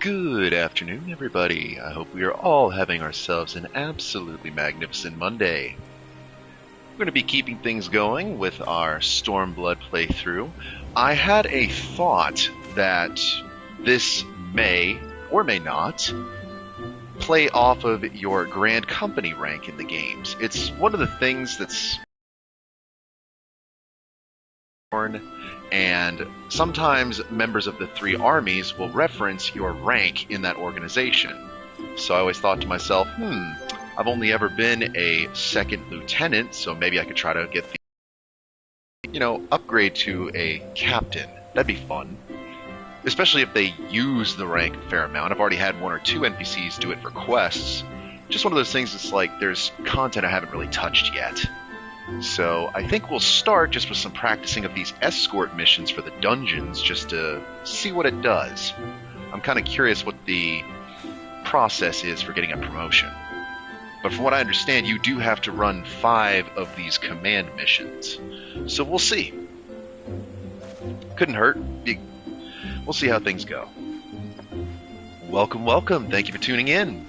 Good afternoon, everybody. I hope we are all having ourselves an absolutely magnificent Monday. We're going to be keeping things going with our StormBlood playthrough. I had a thought that this may, or may not, play off of your Grand Company rank in the games. It's one of the things that's and sometimes members of the three armies will reference your rank in that organization. So I always thought to myself, I've only ever been a second lieutenant, so maybe I could try to get the, upgrade to a captain. That'd be fun. Especially if they use the rank a fair amount. I've already had one or two NPCs do it for quests. Just one of those things that's like, there's content I haven't really touched yet. So I think we'll start just with some practicing of these escort missions for the dungeons, just to see what it does. I'm kind of curious what the process is for getting a promotion. But from what I understand, you do have to run 5 of these command missions. So we'll see. Couldn't hurt. We'll see how things go. Welcome, welcome. Thank you for tuning in.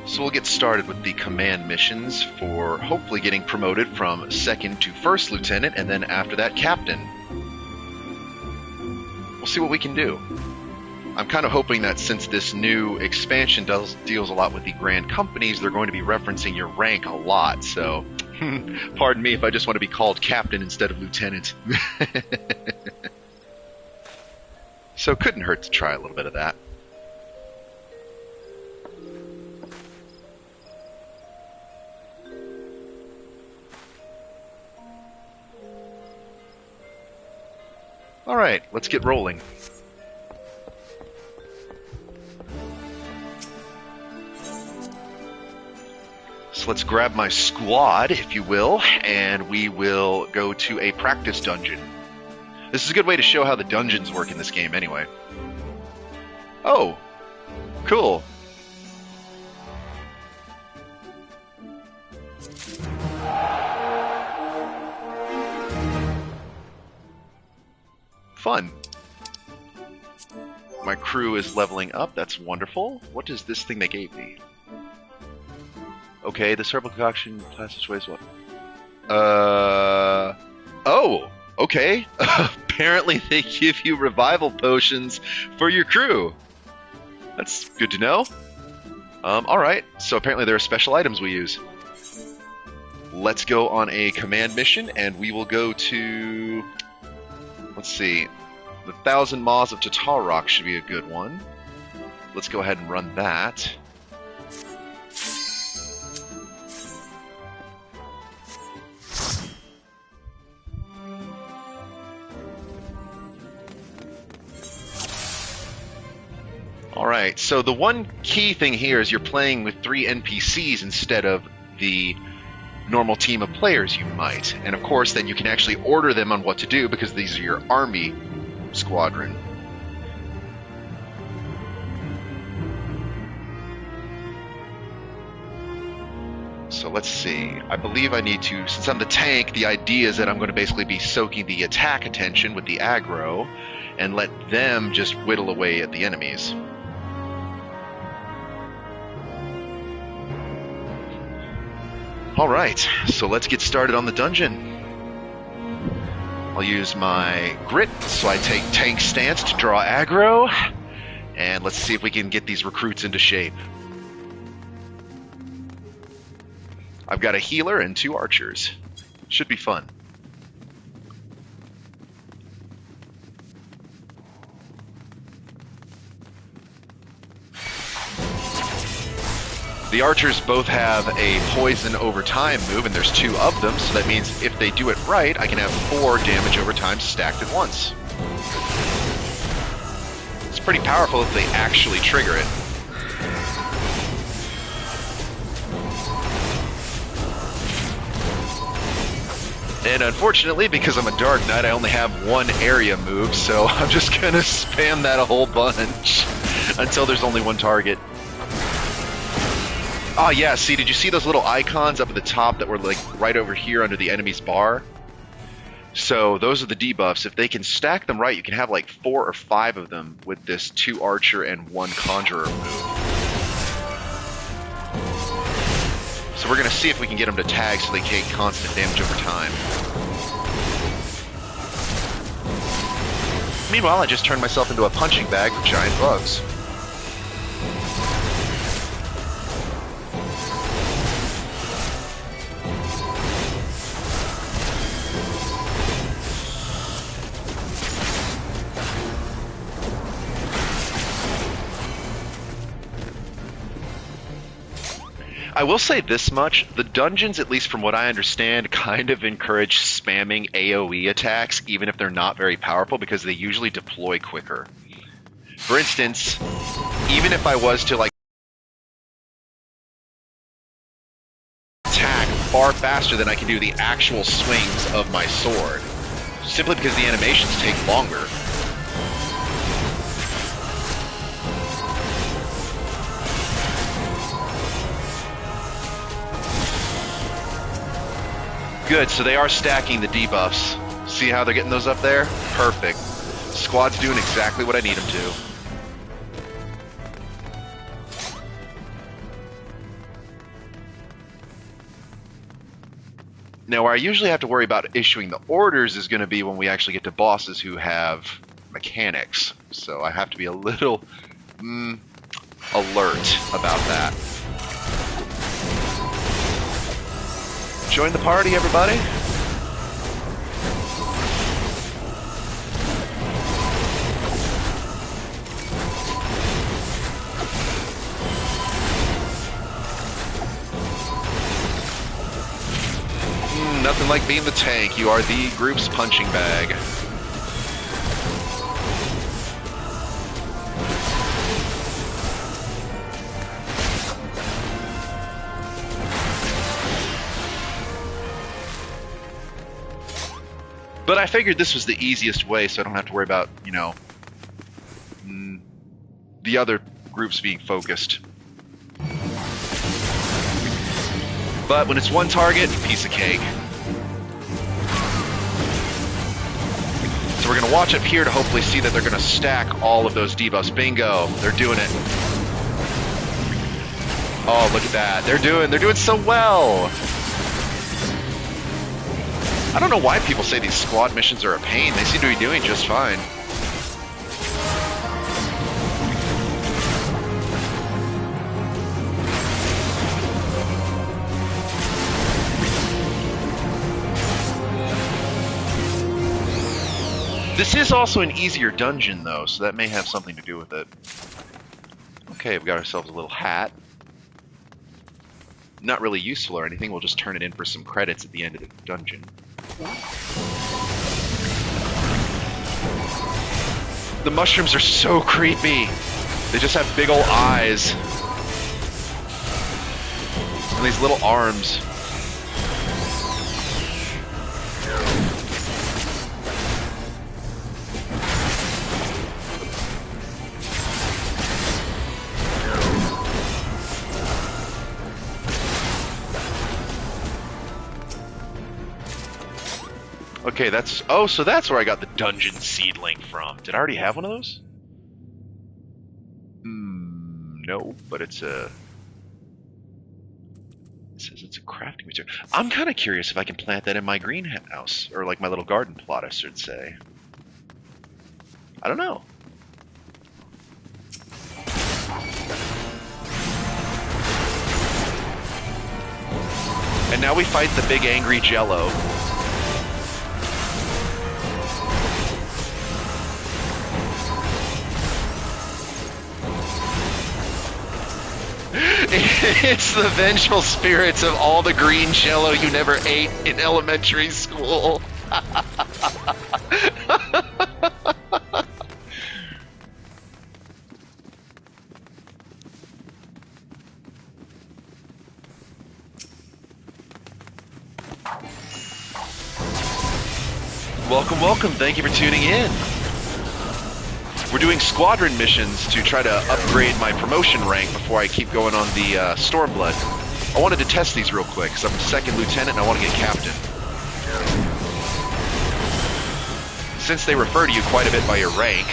So we'll get started with the command missions for hopefully getting promoted from second to first lieutenant, and then after that, captain. We'll see what we can do. I'm kind of hoping that since this new expansion deals a lot with the Grand Companies, they're going to be referencing your rank a lot, so pardon me if I just want to be called captain instead of lieutenant. So it couldn't hurt to try a little bit of that. Alright, let's get rolling. So let's grab my squad, if you will, and we will go to a practice dungeon. This is a good way to show how the dungeons work in this game anyway. Oh, cool. Fun. My crew is leveling up. That's wonderful. What is this thing they gave me? Okay, this herbal concoction classes weighs what? Oh, okay. Apparently they give you revival potions for your crew. That's good to know. Alright, so apparently there are special items we use. Let's go on a command mission, and we will go to... Let's see. The 1,000 Maws of Tatarok should be a good one. Let's go ahead and run that. Alright, so the one key thing here is you're playing with 3 NPCs instead of the normal team of players you might. And of course, then you can actually order them on what to do because these are your army squadron. So let's see. I believe I need to, since I'm the tank, the idea is that I'm going to basically be soaking the attack attention with the aggro and let them just whittle away at the enemies. Alright, so let's get started on the dungeon. I'll use my grit, so I take tank stance to draw aggro, and let's see if we can get these recruits into shape. I've got a healer and 2 archers. Should be fun. The archers both have a poison over time move, and there's 2 of them, so that means if they do it right, I can have 4 damage over time stacked at once. It's pretty powerful if they actually trigger it. And unfortunately, because I'm a Dark Knight, I only have 1 area move, so I'm just gonna spam that a whole bunch until there's only 1 target. Oh yeah, see, did you see those little icons up at the top that were like right over here under the enemy's bar? So those are the debuffs. If they can stack them right, you can have like 4 or 5 of them with this 2 archer and 1 conjurer move. So we're going to see if we can get them to tag so they take constant damage over time. Meanwhile, I just turned myself into a punching bag with giant bugs. I will say this much, the dungeons, at least from what I understand, kind of encourage spamming AoE attacks, even if they're not very powerful, because they usually deploy quicker. For instance, even if I was to, like, attack far faster than I can do the actual swings of my sword, simply because the animations take longer. Good, so they are stacking the debuffs. See how they're getting those up there? Perfect. Squad's doing exactly what I need them to. Now, where I usually have to worry about issuing the orders is going to be when we actually get to bosses who have mechanics. So I have to be a little alert about that. Join the party, everybody. Nothing like being the tank. You are the group's punching bag. But I figured this was the easiest way, so I don't have to worry about, you know, the other groups being focused. But when it's one target, piece of cake. So we're going to watch up here to hopefully see that they're going to stack all of those debuffs. Bingo, they're doing it. Oh, look at that. They're doing so well. I don't know why people say these squad missions are a pain. They seem to be doing just fine. This is also an easier dungeon, though, so that may have something to do with it. Okay, we've got ourselves a little hat. Not really useful or anything, we'll just turn it in for some credits at the end of the dungeon. The mushrooms are so creepy. They just have big old eyes. And these little arms. Okay, that's... Oh, so that's where I got the dungeon seedling from. Did I already have one of those? No, but it's a... It says it's a crafting material. I'm kind of curious if I can plant that in my greenhouse. Or like my little garden plot, I should say. I don't know. And now we fight the big angry Jello. It's the vengeful spirits of all the green jello you never ate in elementary school. Welcome, welcome. Thank you for tuning in. We're doing squadron missions to try to upgrade my promotion rank before I keep going on the StormBlood. I wanted to test these real quick, because I'm a second lieutenant and I want to get captain. Since they refer to you quite a bit by your rank,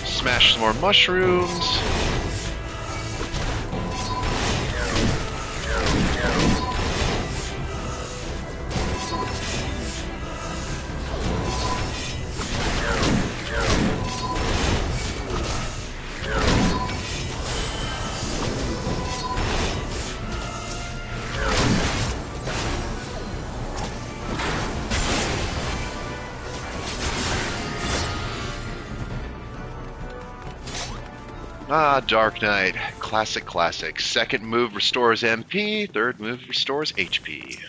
smash some more mushrooms. Ah, Dark Knight. Classic, classic. Second move restores MP, third move restores HP.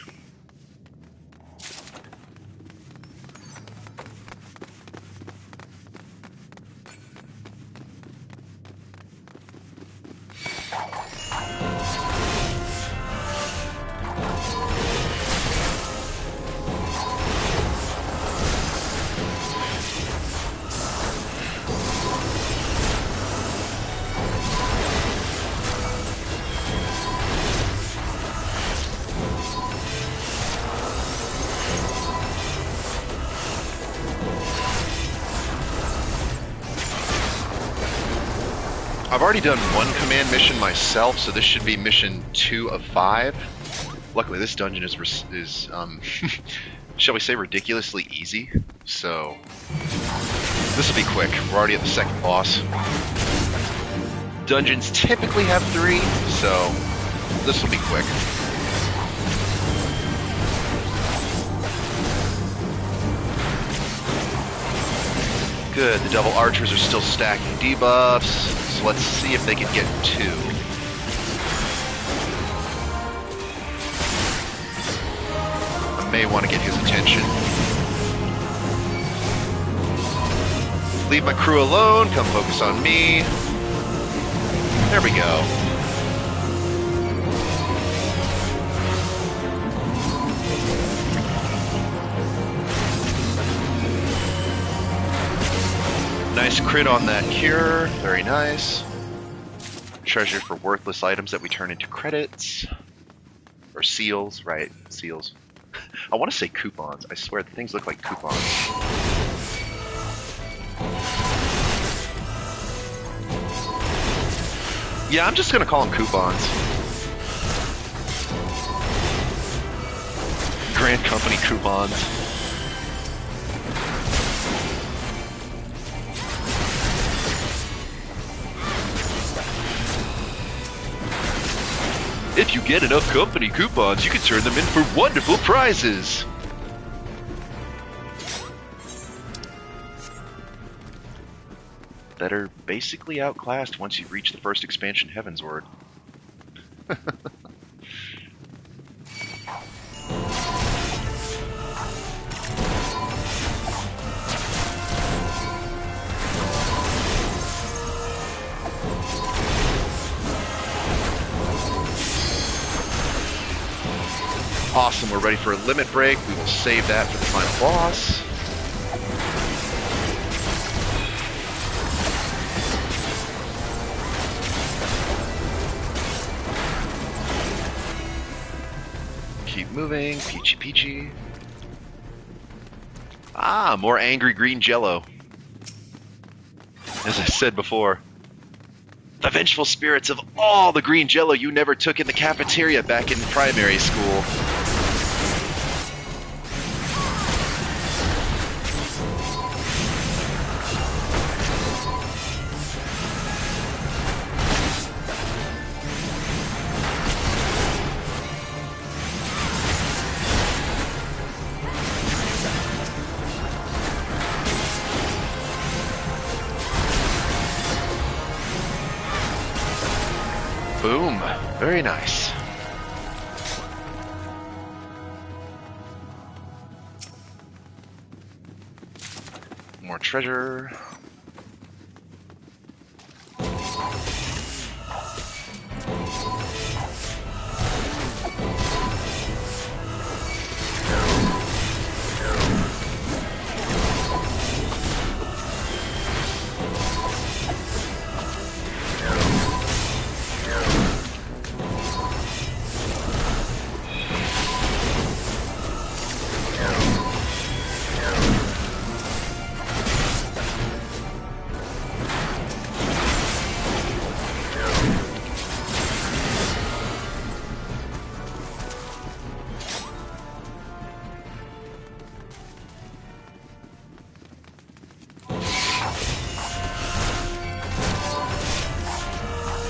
I've already done one command mission myself, so this should be mission 2 of 5. Luckily, this dungeon is shall we say, ridiculously easy. So this will be quick. We're already at the second boss. Dungeons typically have 3, so this will be quick. Good, the double archers are still stacking debuffs, so let's see if they can get 2. I may want to get his attention. Leave my crew alone, come focus on me. There we go. Nice crit on that cure, very nice. Treasure for worthless items that we turn into credits. Or seals, right, seals. I want to say coupons, I swear the things look like coupons. Yeah, I'm just gonna call them coupons. Grand Company coupons. If you get enough company coupons, you can turn them in for wonderful prizes! That are basically outclassed once you reach the first expansion, Heavensward. Awesome, we're ready for a limit break. We will save that for the final boss. Keep moving, peachy peachy. Ah, more angry green jello. As I said before, the vengeful spirits of all the green jello you never took in the cafeteria back in primary school. Boom. Very nice. More treasure.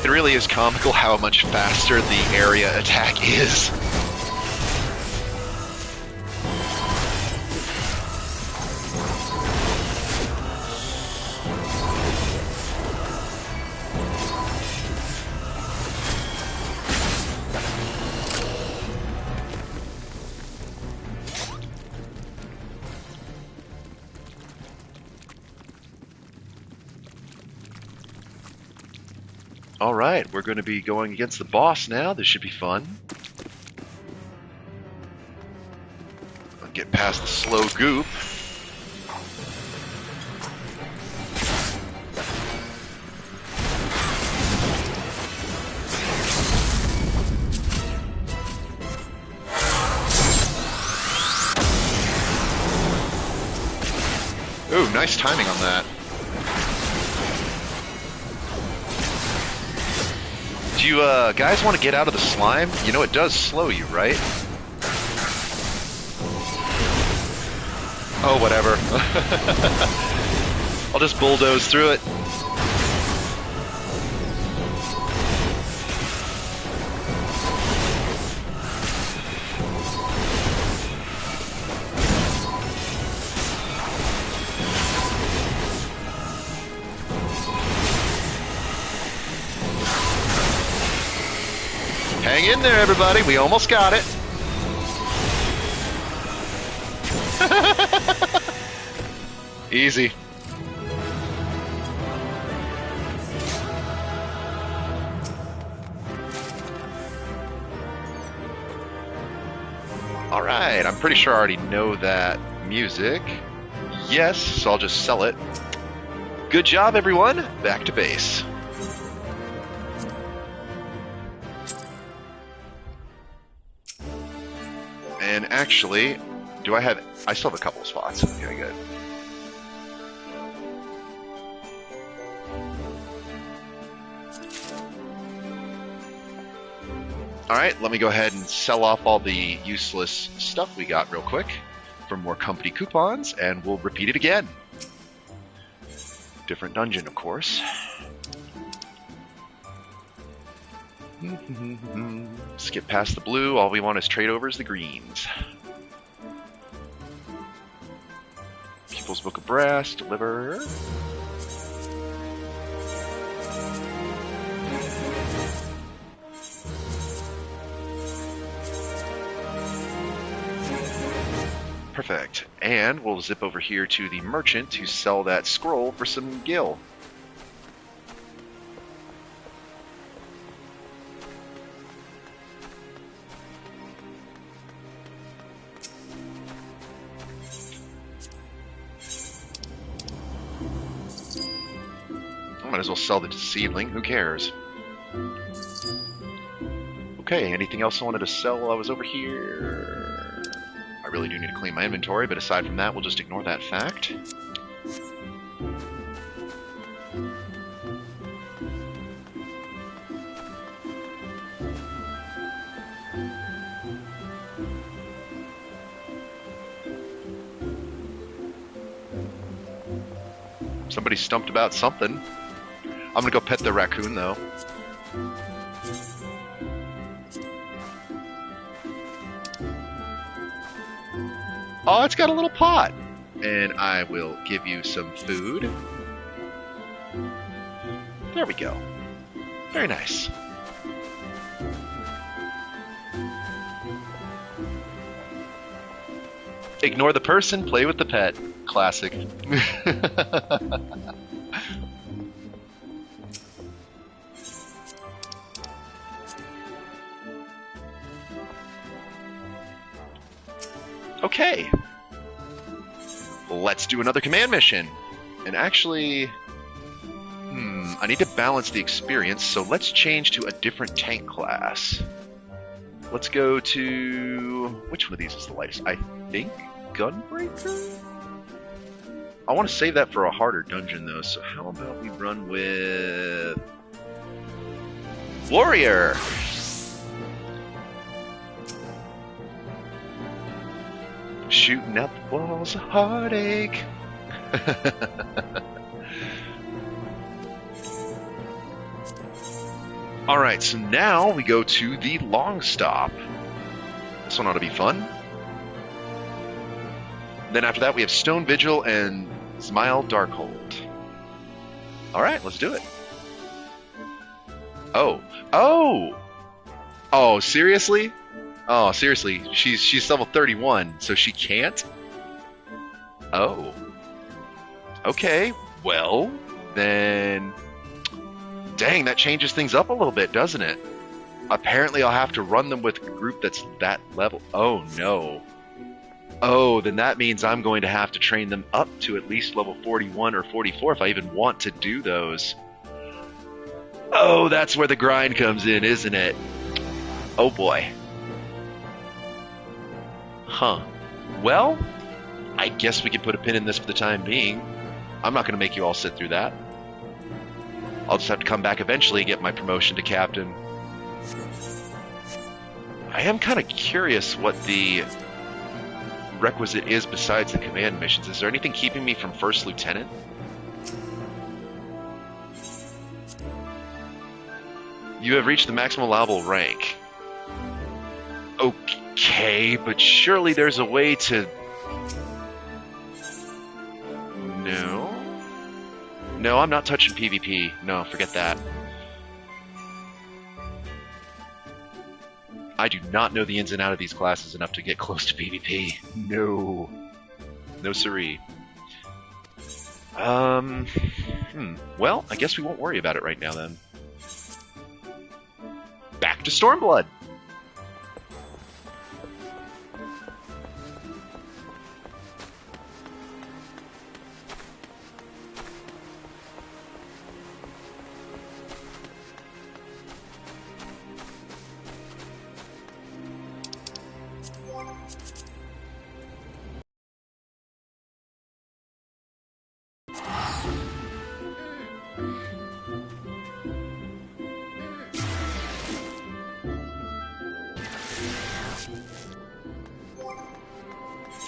It really is comical how much faster the area attack is. Alright, we're going to be going against the boss now. This should be fun. I'll get past the slow goop. Ooh, nice timing on that. Do you guys want to get out of the slime? You know it does slow you, right? Oh, whatever. I'll just bulldoze through it. Hang in there, everybody. We almost got it. Easy. Alright, I'm pretty sure I already know that music. Yes, so I'll just sell it. Good job, everyone. Back to base. And actually, do I have... I still have a couple of spots. Okay, good. Alright, let me go ahead and sell off all the useless stuff we got real quick for more company coupons, and we'll repeat it again. Different dungeon, of course. Skip past the blue, all we want is trade over is the greens. People's Book of Brass, deliver. Perfect. And we'll zip over here to the merchant to sell that scroll for some gil. Might as well sell the seedling. Who cares? Okay, anything else I wanted to sell while I was over here? I really do need to clean my inventory, but aside from that, we'll just ignore that fact. Somebody stumped about something. I'm gonna go pet the raccoon, though. Oh, it's got a little pot. And I will give you some food. There we go. Very nice. Ignore the person, play with the pet. Classic. Okay. Let's do another command mission. And actually, I need to balance the experience, so let's change to a different tank class. Let's go to... which one of these is the lightest? I think Gunbreaker? I want to save that for a harder dungeon, though, so how about we run with... Warrior! Shooting out the walls of heartache. Alright, so now we go to the long stop. This one ought to be fun. Then after that we have Stone Vigil and Smile Darkhold. Alright, let's do it. Oh. Oh! Oh, seriously? Oh, seriously. She's level 31, so she can't? Oh. Okay, well, then... Dang, that changes things up a little bit, doesn't it? Apparently I'll have to run them with a group that's that level. Oh, no. Oh, then that means I'm going to have to train them up to at least level 41 or 44 if I even want to do those. Oh, that's where the grind comes in, isn't it? Oh, boy. Huh. Well, I guess we can put a pin in this for the time being. I'm not going to make you all sit through that. I'll just have to come back eventually and get my promotion to captain. I am kind of curious what the requisite is besides the command missions. Is there anything keeping me from first lieutenant? You have reached the maximum allowable rank. Okay, but surely there's a way to... No. No, I'm not touching PvP. No, forget that. I do not know the ins and outs of these classes enough to get close to PvP. No. No siree. Well, I guess we won't worry about it right now then. Back to StormBlood!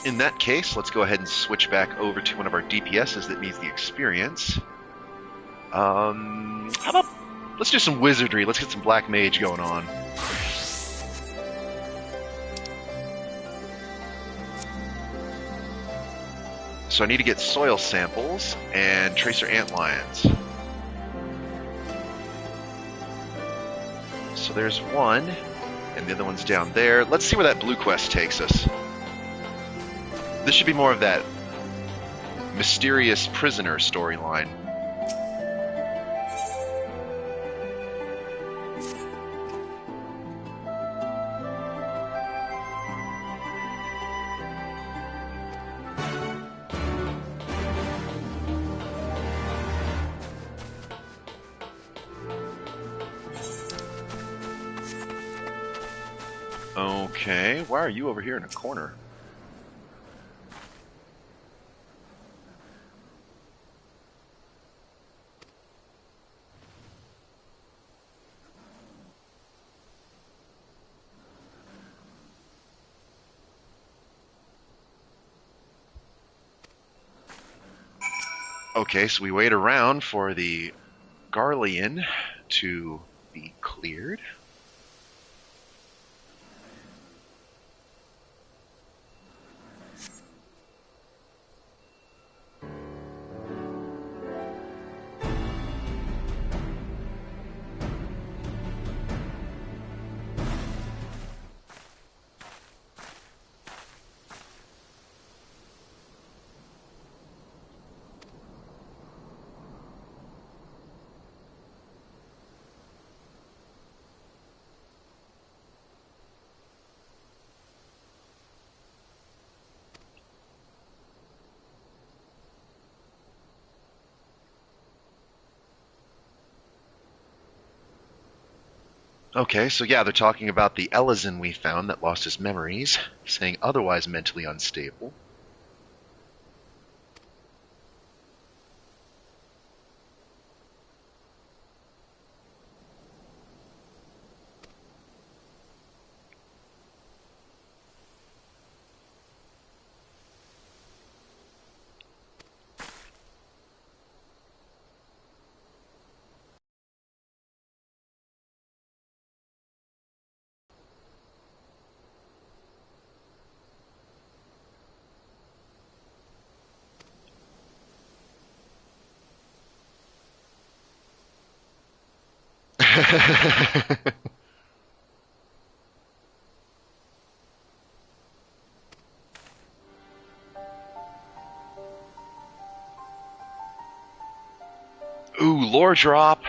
In that case, let's go ahead and switch back over to one of our DPSs that needs the experience. How about... let's do some wizardry. Let's get some black mage going on. So I need to get soil samples and tracer antlions. So there's one, and the other one's down there. Let's see where that blue quest takes us. This should be more of that mysterious prisoner storyline. Okay, why are you over here in a corner? Okay, so we wait around for the Garlean to be cleared. Okay, so yeah, they're talking about the Ellison we found that lost his memories, saying otherwise mentally unstable. Ooh, lore drop.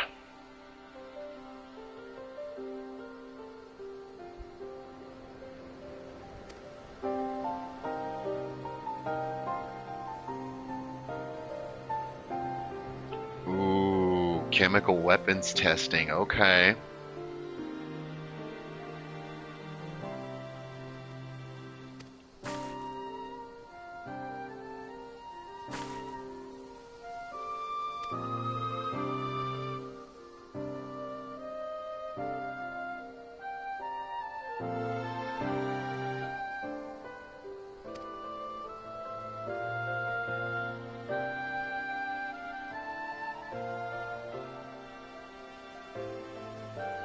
Ooh, chemical weapons testing. Okay.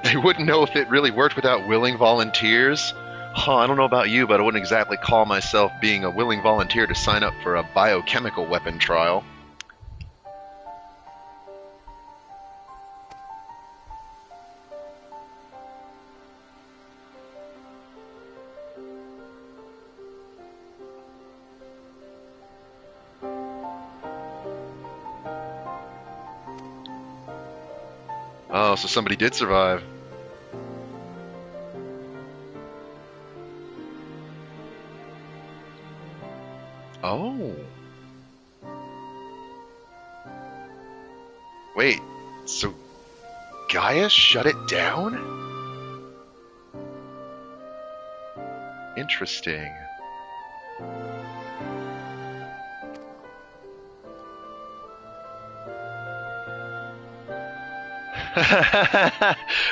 They wouldn't know if it really worked without willing volunteers. Huh, I don't know about you, but I wouldn't exactly call myself being a willing volunteer to sign up for a biochemical weapon trial. Oh, so somebody did survive. Oh. Wait, so Gaia shut it down? Interesting.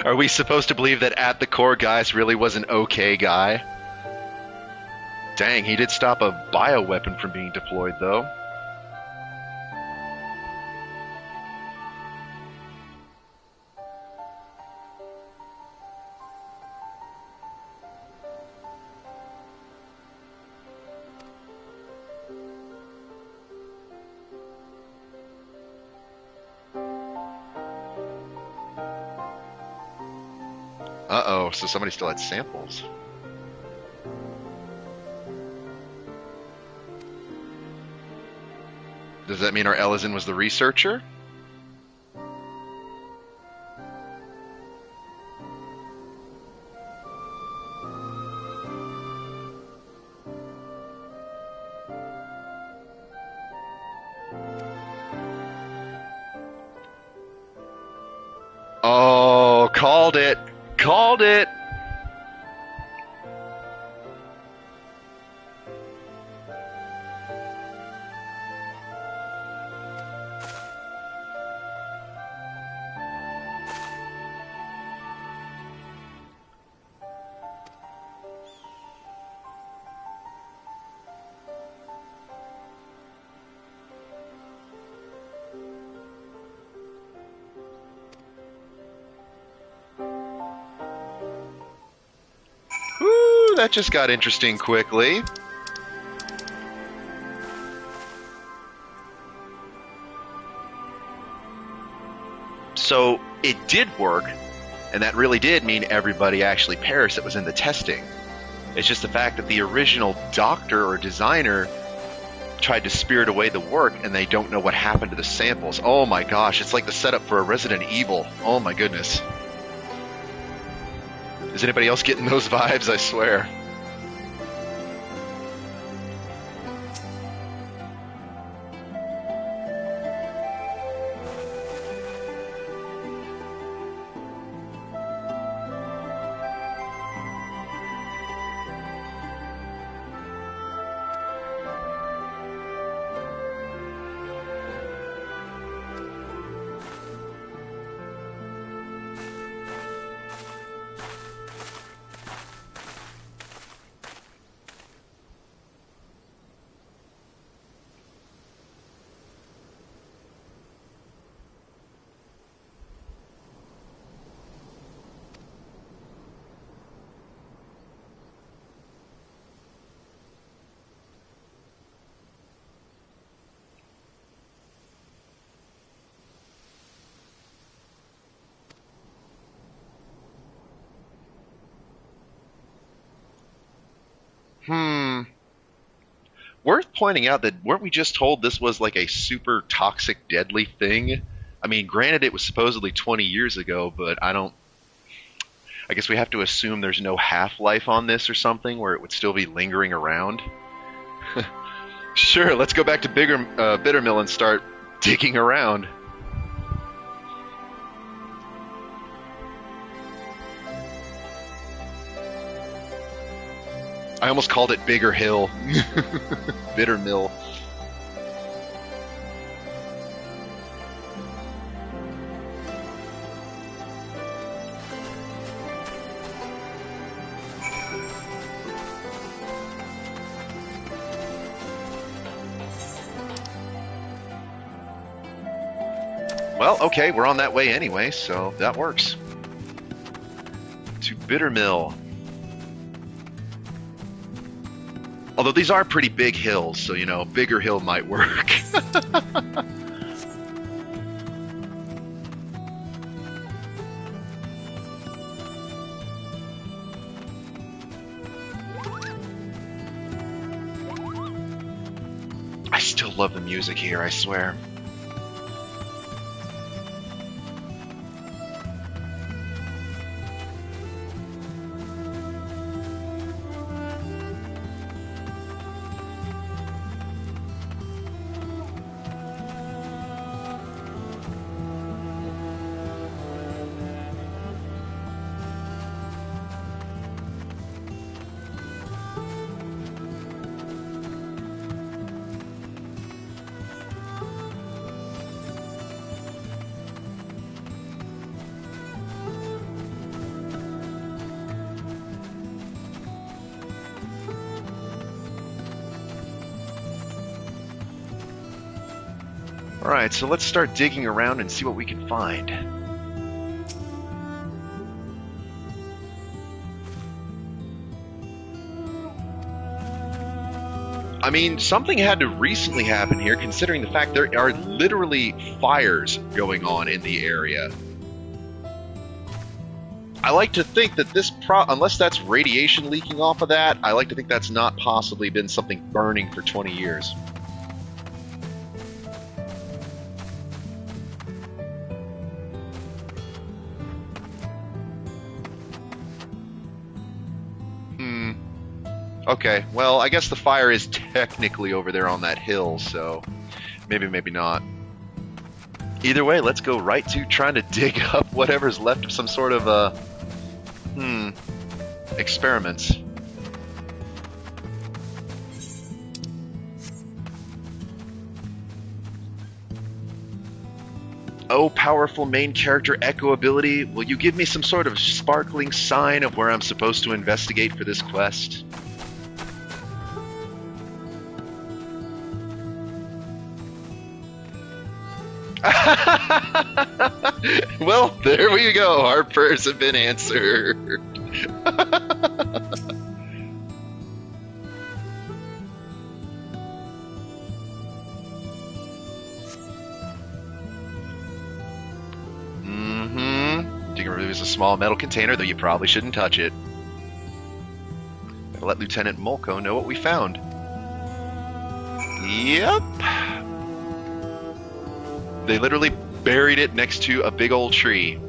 Are we supposed to believe that at the core Gaius really was an okay guy? Dang, he did stop a bioweapon from being deployed, though. Uh-oh, so somebody still had samples. Does that mean our Ellison was the researcher? Oh, called it! Called it! Woo, that just got interesting quickly. So it did work, and that really did mean everybody actually perished that was in the testing. It's just the fact that the original doctor or designer tried to spirit away the work, and they don't know what happened to the samples. Oh my gosh, it's like the setup for a Resident Evil. Oh my goodness. Is anybody else getting those vibes? I swear. Hmm. Worth pointing out that weren't we just told this was like a super toxic, deadly thing? I mean, granted, it was supposedly 20 years ago, but I don't. I guess we have to assume there's no half-life on this or something where it would still be lingering around. Sure, let's go back to Bittermill and start digging around. I almost called it Bigger Hill. Bittermill. Well, okay, we're on that way anyway, so that works. To Bittermill. Although these are pretty big hills, so, you know, Bigger Hill might work. I still love the music here, I swear. Alright, so let's start digging around and see what we can find. I mean, something had to recently happen here, considering the fact there are literally fires going on in the area. I like to think that this unless that's radiation leaking off of that, I like to think that's not possibly been something burning for 20 years. Okay, well, I guess the fire is technically over there on that hill, so maybe, maybe not. Either way, let's go right to trying to dig up whatever's left of some sort of, experiments. Oh, powerful main character echo ability, will you give me some sort of sparkling sign of where I'm supposed to investigate for this quest? Well, there we go. Our prayers have been answered. You can remove a small metal container, though you probably shouldn't touch it. Gotta let Lieutenant Molko know what we found. Yep. They literally buried it next to a big old tree.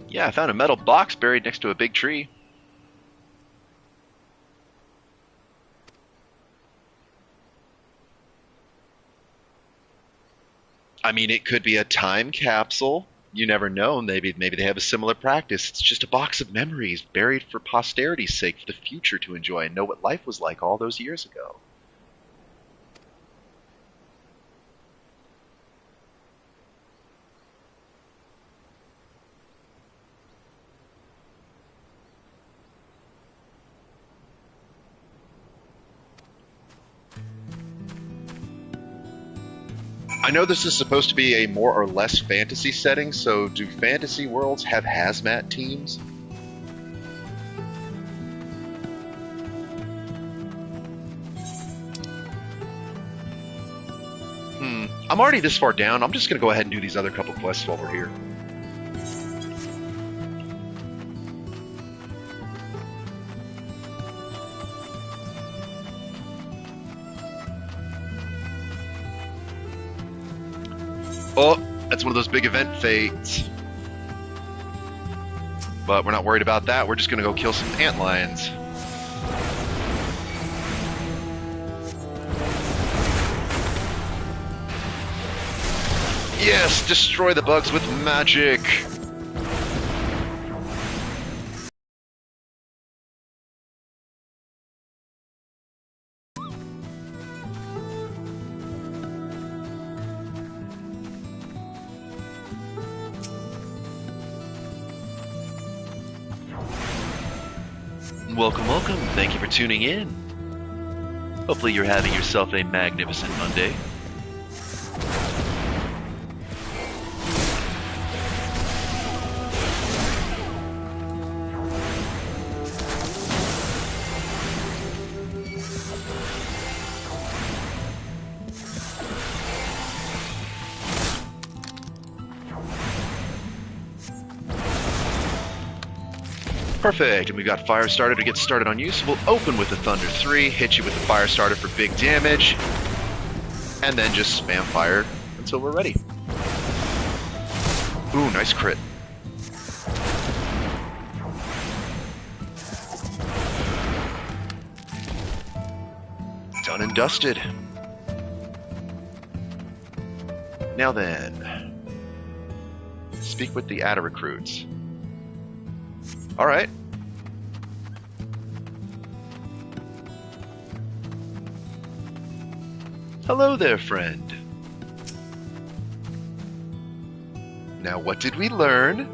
Yeah, I found a metal box buried next to a big tree. I mean, it could be a time capsule. You never know. Maybe they have a similar practice. It's just a box of memories buried for posterity's sake, for the future to enjoy and know what life was like all those years ago. I know this is supposed to be a more or less fantasy setting, so do fantasy worlds have hazmat teams? I'm already this far down. I'm just going to go ahead and do these other couple quests while we're here. Oh, that's one of those big event fates. But we're not worried about that. We're just going to go kill some antlions. Yes, destroy the bugs with magic. Welcome, welcome. Thank you for tuning in. Hopefully you're having yourself a magnificent Monday. Perfect, and we got fire starter to get started on you, so we'll open with the Thunder 3, hit you with the fire starter for big damage, and then just spam fire until we're ready. Ooh, nice crit. Done and dusted. Now then, speak with the ATA recruits. Alright. Hello there, friend. Now, what did we learn?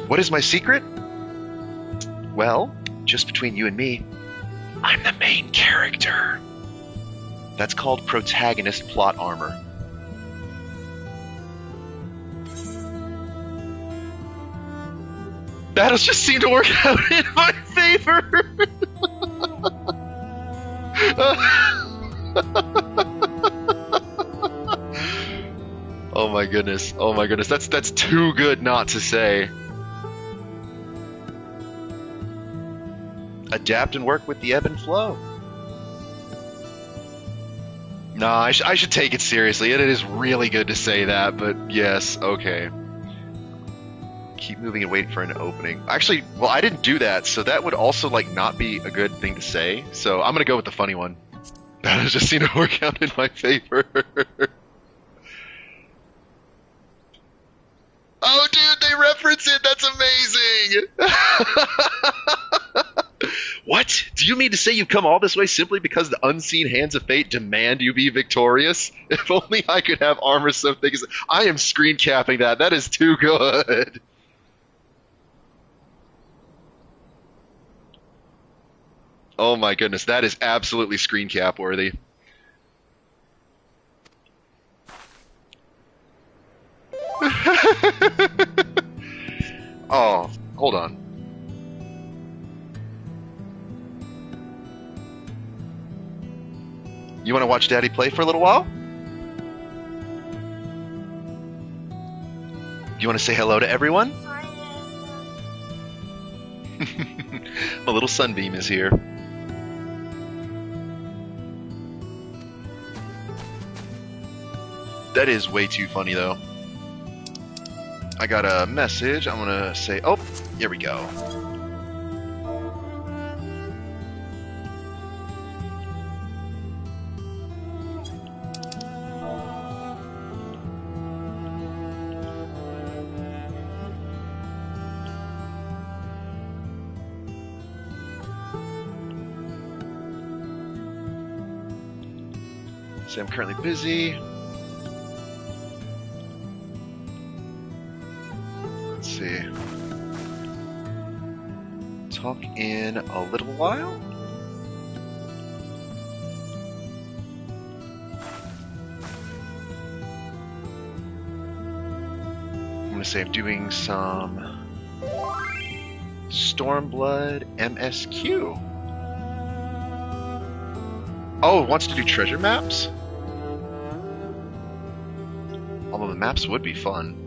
What is my secret? Well, just between you and me, I'm the main character. That's called protagonist plot armor. Battles just seem to work out in my favor. Oh my goodness. Oh my goodness. That's too good not to say. Adapt and work with the ebb and flow. No, I should take it seriously. It is really good to say that, but yes, okay. Keep moving and wait for an opening. Actually, well, I didn't do that, so that would also, like, not be a good thing to say. So I'm gonna go with the funny one. That has just seemed to work out in my favor. Oh, dude, they reference it! That's amazing! What? Do you mean to say you've come all this way simply because the unseen hands of fate demand you be victorious? If only I could have armor so thick as... I am screen capping that. That is too good. Oh my goodness, that is absolutely screen cap worthy. Oh, hold on. You want to watch Daddy play for a little while? You want to say hello to everyone? My little sunbeam is here. That is way too funny, though. I got a message. I'm gonna say, oh, here we go. Say I'm currently busy. Let's see. in a little while. I'm going to say I'm doing some StormBlood MSQ. Oh, it wants to do treasure maps? Although the maps would be fun.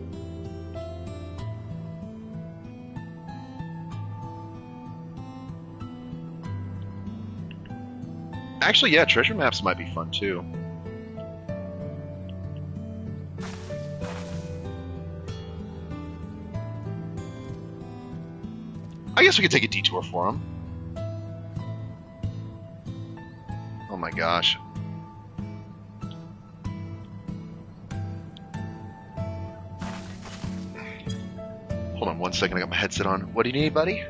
Actually, yeah, treasure maps might be fun too. I guess we could take a detour for them. Oh my gosh. Hold on one second, I got my headset on. What do you need, buddy?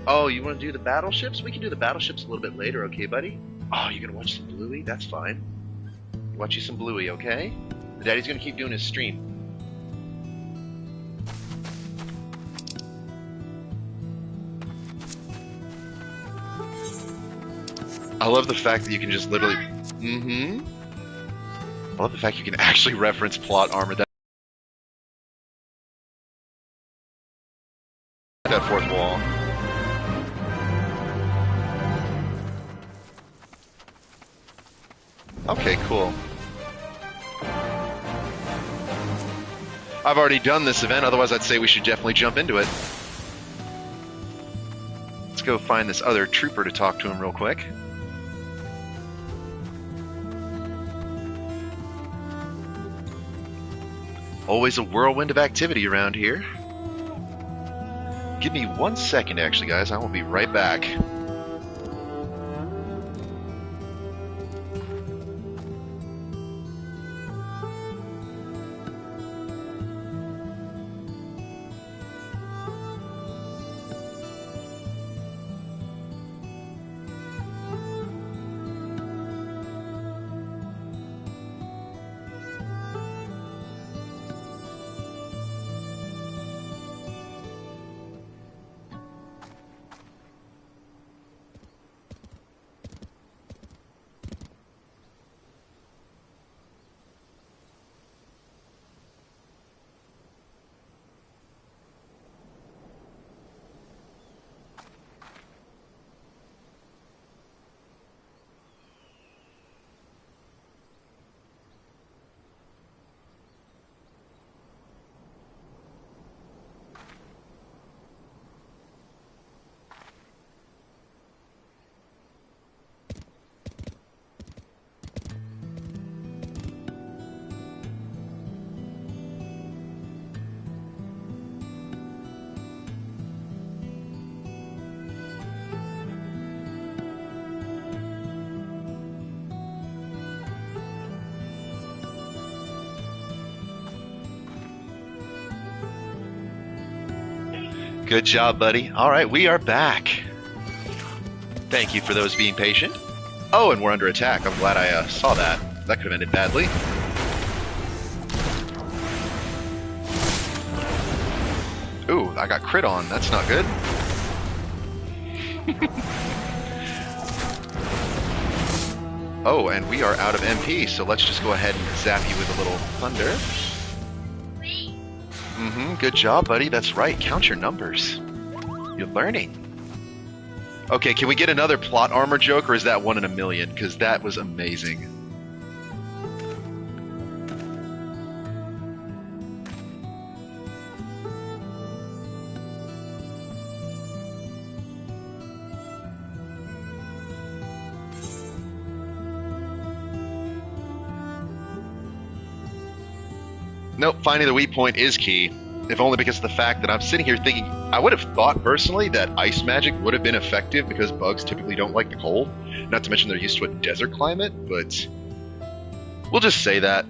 Oh, you want to do the battleships? We can do the battleships a little bit later, okay, buddy? Oh, you're going to watch some Bluey? That's fine. Watch you some Bluey, okay? Daddy's going to keep doing his stream. I love the fact that you can just literally... I love the fact you can actually reference plot armor. That fourth wall. Okay, cool. I've already done this event, otherwise I'd say we should definitely jump into it. Let's go find this other trooper to talk to him real quick. Always a whirlwind of activity around here. Give me 1 second, actually, guys. I will be right back. Good job, buddy. All right, we are back. Thank you for those being patient. Oh, and we're under attack. I'm glad I saw that. That could have ended badly. Ooh, I got crit on. That's not good. Oh, and we are out of MP, so let's just go ahead and zap you with a little thunder. Good job, buddy. That's right. Count your numbers. You're learning. Okay, can we get another plot armor joke, or is that 1 in a million? Because that was amazing. Nope, finding the weak point is key. If only because of the fact that I'm sitting here thinking, I would have thought personally that ice magic would have been effective because bugs typically don't like the cold. Not to mention they're used to a desert climate, but we'll just say that.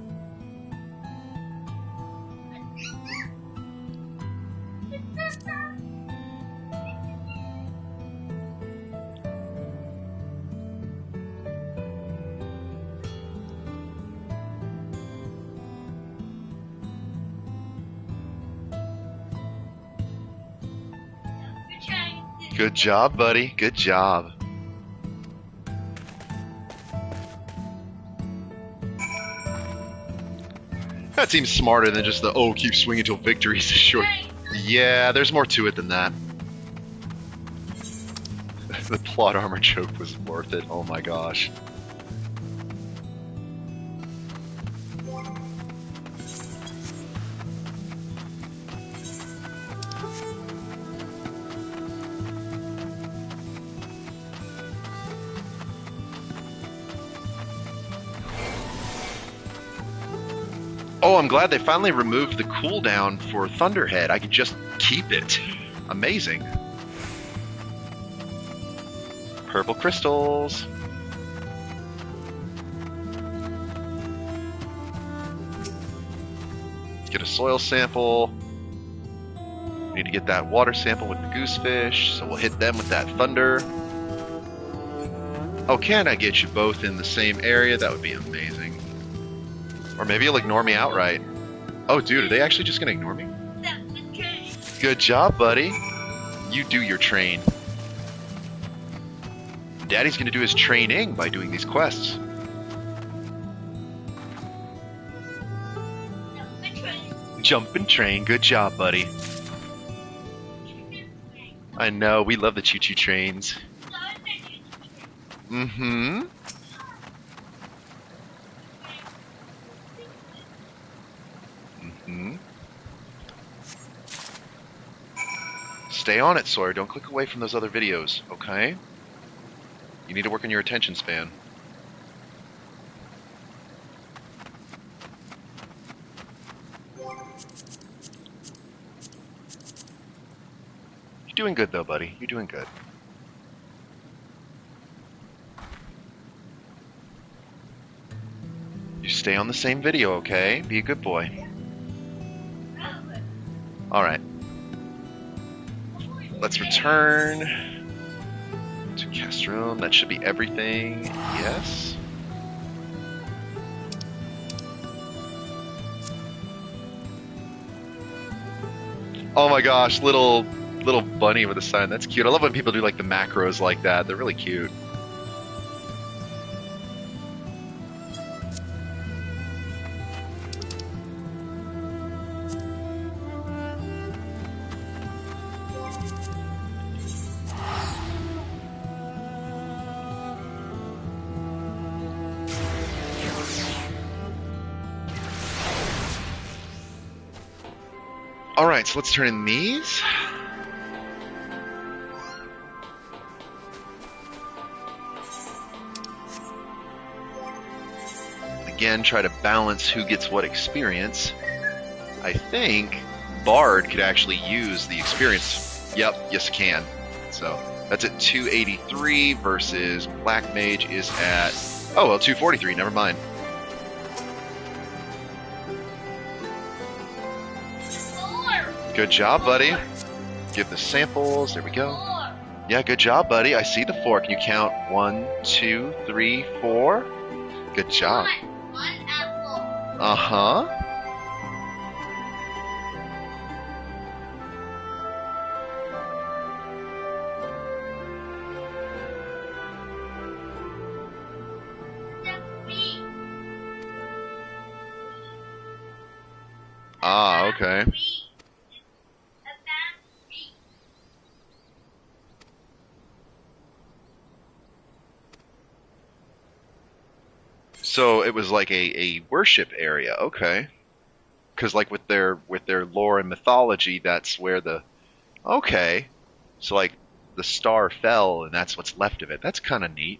Good job, buddy. Good job. That seems smarter than just the, oh, keep swinging until victory's assured. Yeah, there's more to it than that. The plot armor joke was worth it. Oh my gosh. Oh, I'm glad they finally removed the cooldown for Thunderhead. I could just keep it. Amazing. Purple crystals. Let's get a soil sample. We need to get that water sample with the goosefish, so we'll hit them with that thunder. Oh, can I get you both in the same area? That would be amazing. Or maybe you'll ignore me outright. Oh, dude, are they actually just gonna ignore me? Good job, buddy. You do your train. Daddy's gonna do his training by doing these quests. Jumpin' train. Good job, buddy. I know, we love the choo-choo trains. Mm-hmm. Stay on it, Sawyer. Don't click away from those other videos, okay? You need to work on your attention span. You're doing good, though, buddy. You're doing good. You stay on the same video, okay? Be a good boy. Alright. Let's return to Castrum. That should be everything. Yes. Oh my gosh, little bunny with a sign. That's cute. I love when people do like the macros like that. They're really cute. Alright, so let's turn in these. Again, try to balance who gets what experience. I think Bard could actually use the experience. Yep, yes can. So that's at 283 versus Black Mage is at, oh well, 243, never mind. Good job, buddy. Give the samples. There we go. Yeah, good job, buddy. I see the 4. Can you count 1, 2, 3, 4? Good job. One apple. Uh-huh. Ah, okay. So it was like a worship area, okay? Because like with their lore and mythology, that's where the okay. So like the star fell, and that's what's left of it. That's kind of neat.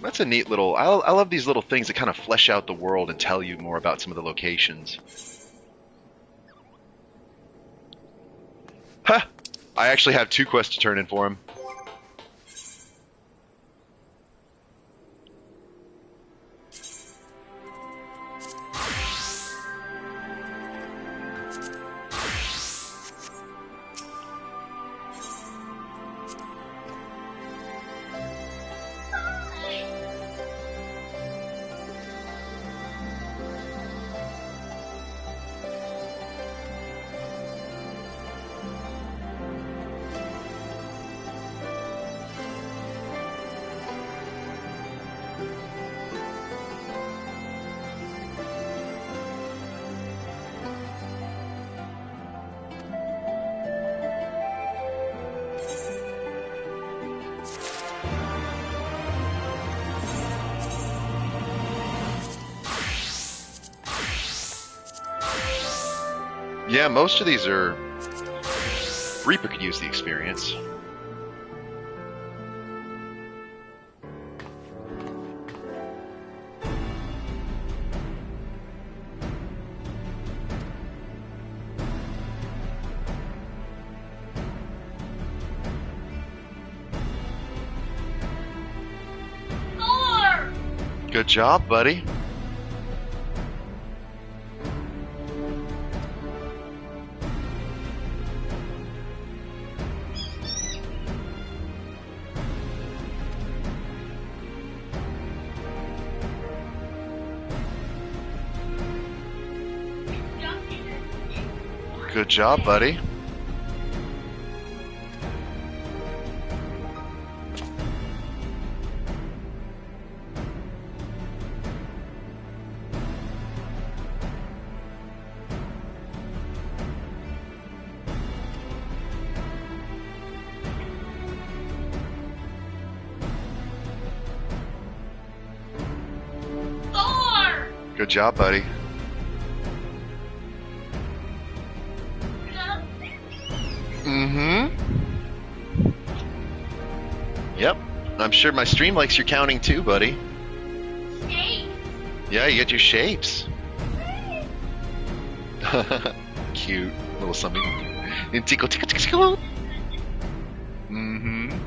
That's a neat little. I love these little things that kind of flesh out the world and tell you more about some of the locations. Huh! I actually have 2 quests to turn in for him. Yeah, most of these are... Reaper could use the experience. Four. Good job, buddy. Good job, buddy. Four. Good job, buddy. Mm-hmm. Yep. I'm sure my stream likes your counting too, buddy. Eight. Yeah, you get your shapes. Cute. Little something. And tickle, tickle, tickle, tickle. Mm-hmm.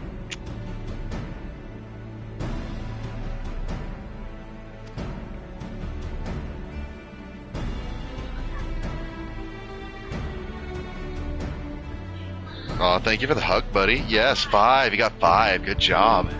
Oh, thank you for the hug, buddy. Yes, 5. You got 5. Good job.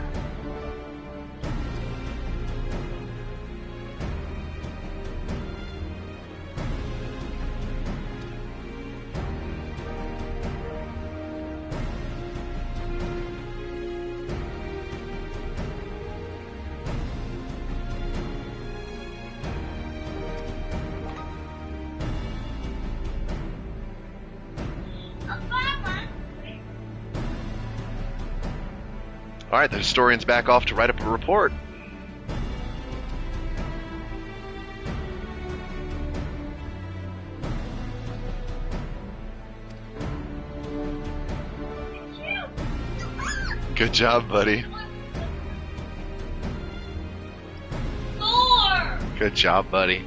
All right, the historian's back off to write up a report. Good job, buddy. Four. Good job, buddy.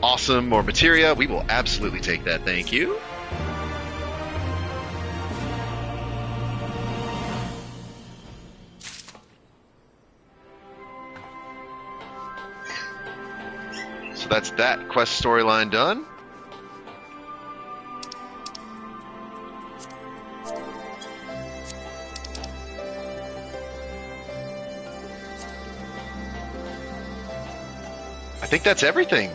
Awesome, more materia. We will absolutely take that, thank you. So that's that quest storyline done. I think that's everything.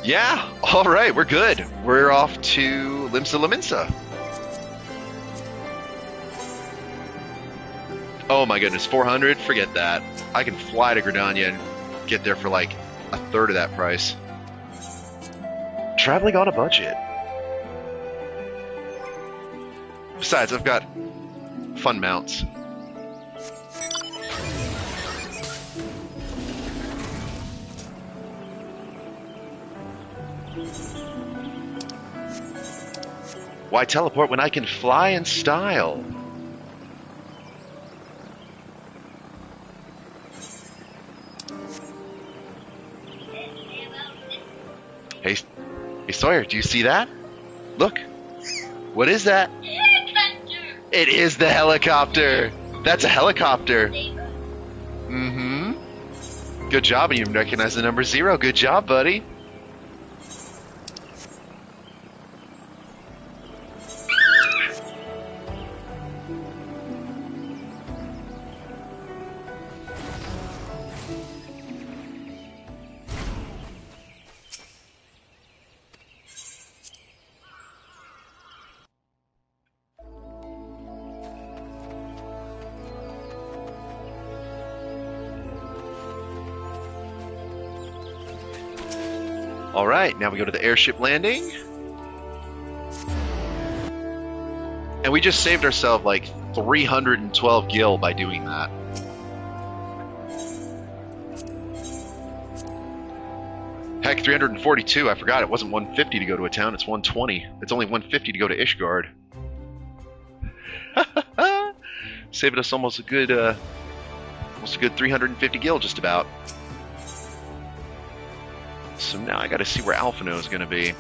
Yeah, all right, we're good. We're off to Limsa Laminsa. Oh my goodness, 400? Forget that. I can fly to Gridania and get there for like a third of that price. Traveling on a budget. Besides, I've got fun mounts. Why teleport when I can fly in style? Hey, Sawyer, do you see that? Look. What is that? Helicopter. It is the helicopter. That's a helicopter. Mm-hmm. Good job, and you recognize the number 0. Good job, buddy. All right, now we go to the airship landing. And we just saved ourselves like 312 gil by doing that. Heck, 342. I forgot it wasn't 150 to go to a town. It's 120. It's only 150 to go to Ishgard. Saving us almost a good 350 gil, just about. So now I got to see where Alphino is going to be.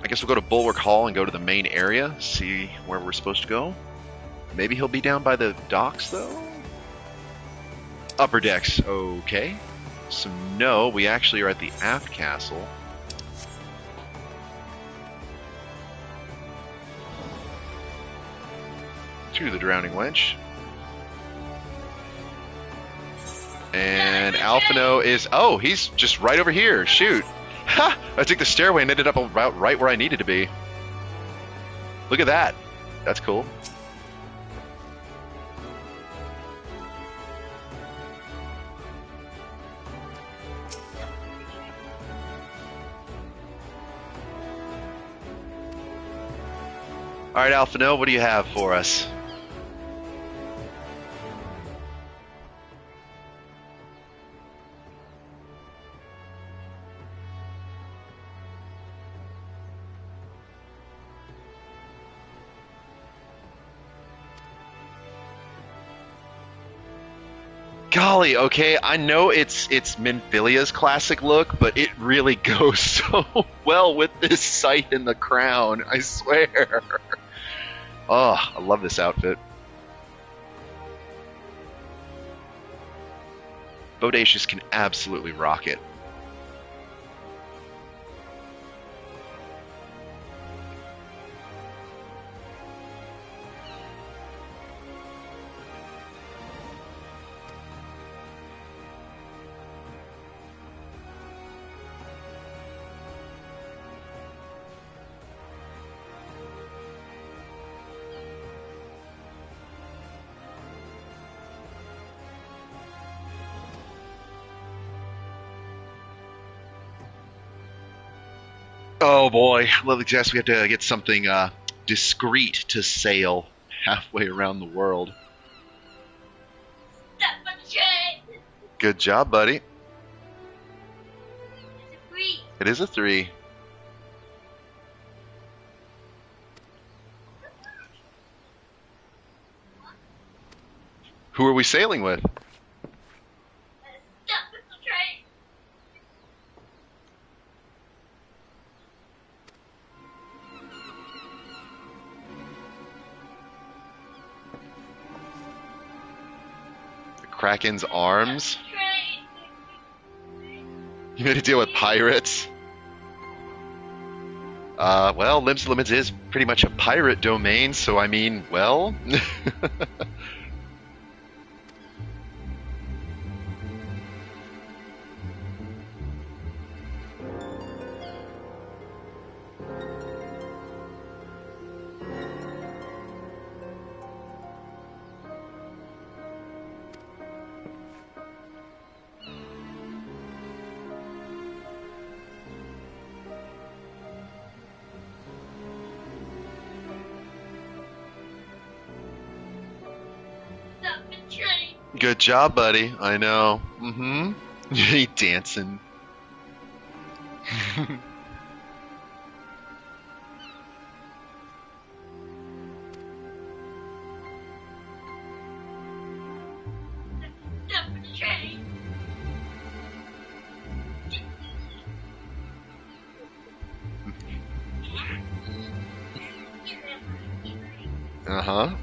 I guess we'll go to Bulwark Hall and go to the main area, see where we're supposed to go. Maybe he'll be down by the docks, though? Upper decks, okay. So no, we actually are at the aft castle. To the Drowning Wench. And Alphino is... Oh, he's just right over here. Shoot. Ha! I took the stairway and ended up about right where I needed to be. Look at that. That's cool. Alright, Alphino, what do you have for us? Golly, okay, I know it's Minfilia's classic look, but it really goes so well with this scythe and the crown, I swear. Oh, I love this outfit. Bodacious can absolutely rock it. Oh boy, Lovely Jess, we have to get something discreet to sail halfway around the world. Good job, buddy. It is a 3. Who are we sailing with? Kraken's arms? You made a deal with pirates? Well, Limbs Limits is pretty much a pirate domain, so I mean, well... Good job, buddy. I know. Mm-hmm. He dancing. Uh-huh.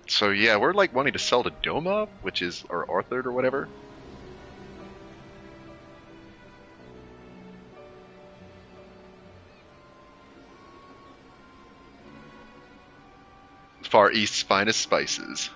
So yeah, we're like wanting to sell to Doma, which is, or Arthur or whatever. Far East's finest spices.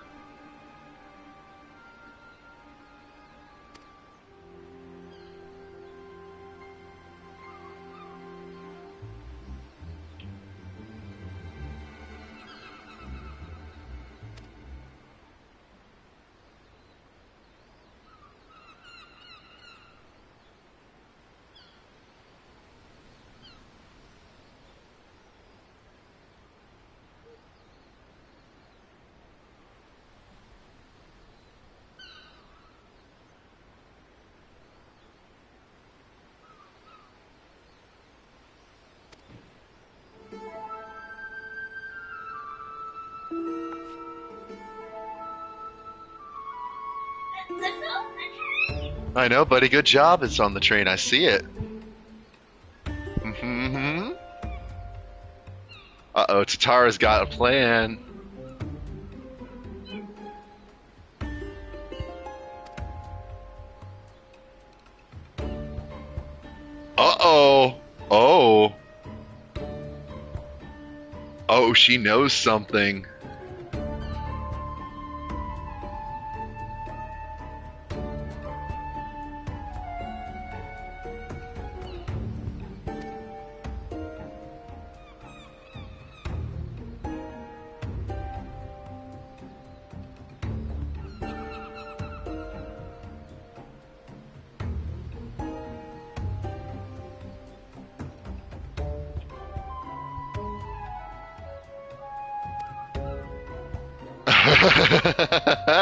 I know, buddy. Good job. It's on the train. I see it. Mm-hmm. Uh-oh, Tatara's got a plan. Uh-oh. Oh. Oh, she knows something.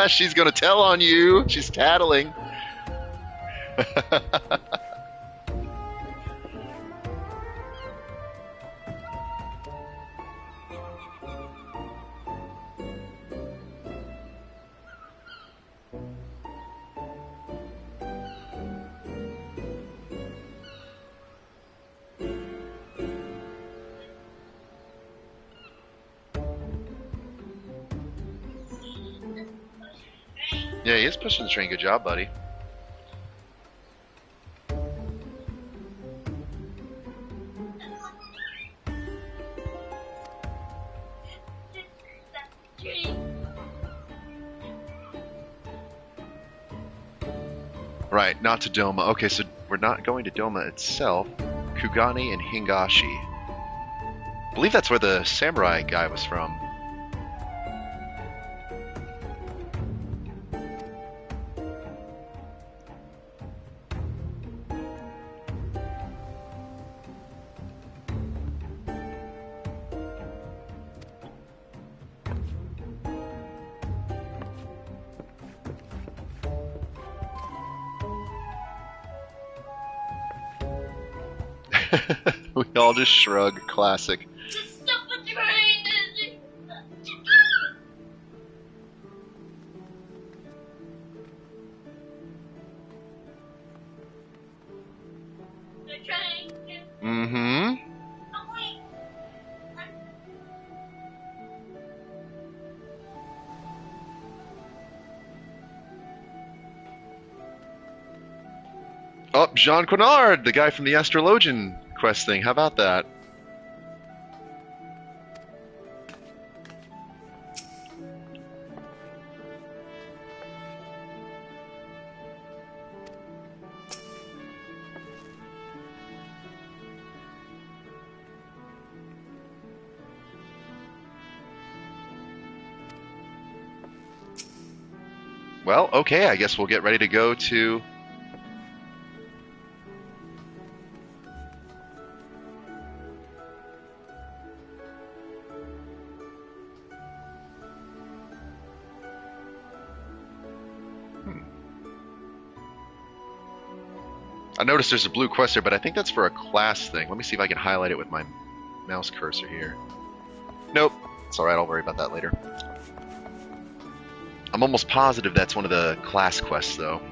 She's gonna tell on you. She's tattling. Yeah, he is pushing the train. Good job, buddy. Right, not to Doma. Okay, so we're not going to Doma itself. Kugani and Hingashi. I believe that's where the samurai guy was from. We all just shrug. Classic. Just stop the train! The train. Mm-hmm. Oh, wait. Oh, Jean Quinard, the guy from the Astrologian quest thing. How about that? Well, okay, I guess we'll get ready to go to... I noticed there's a blue quest here, but I think that's for a class thing. Let me see if I can highlight it with my mouse cursor here. Nope. It's alright, I'll worry about that later. I'm almost positive that's one of the class quests, though.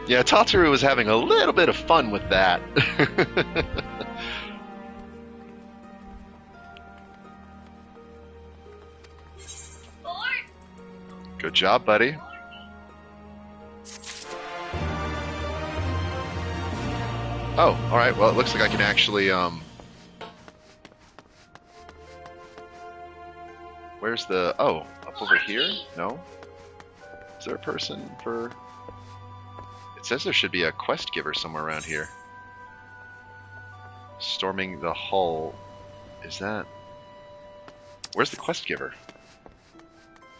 Yeah, Tataru was having a little bit of fun with that. Good job, buddy. Oh, alright, well, it looks like I can actually, Where's the... Oh, up over here? No? Is there a person for... It says there should be a quest giver somewhere around here. Storming the hull. Is that... Where's the quest giver?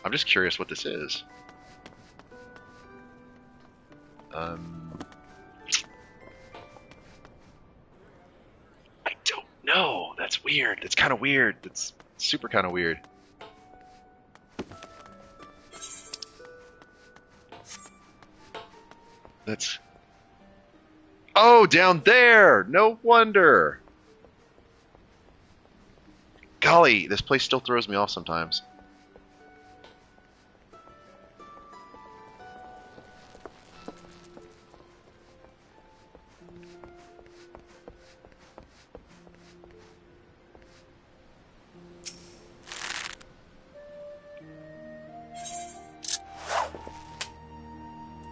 I'm just curious what this is. I don't know. That's weird. That's kind of weird. That's super kind of weird. That's... Oh, down there! No wonder! Golly, this place still throws me off sometimes.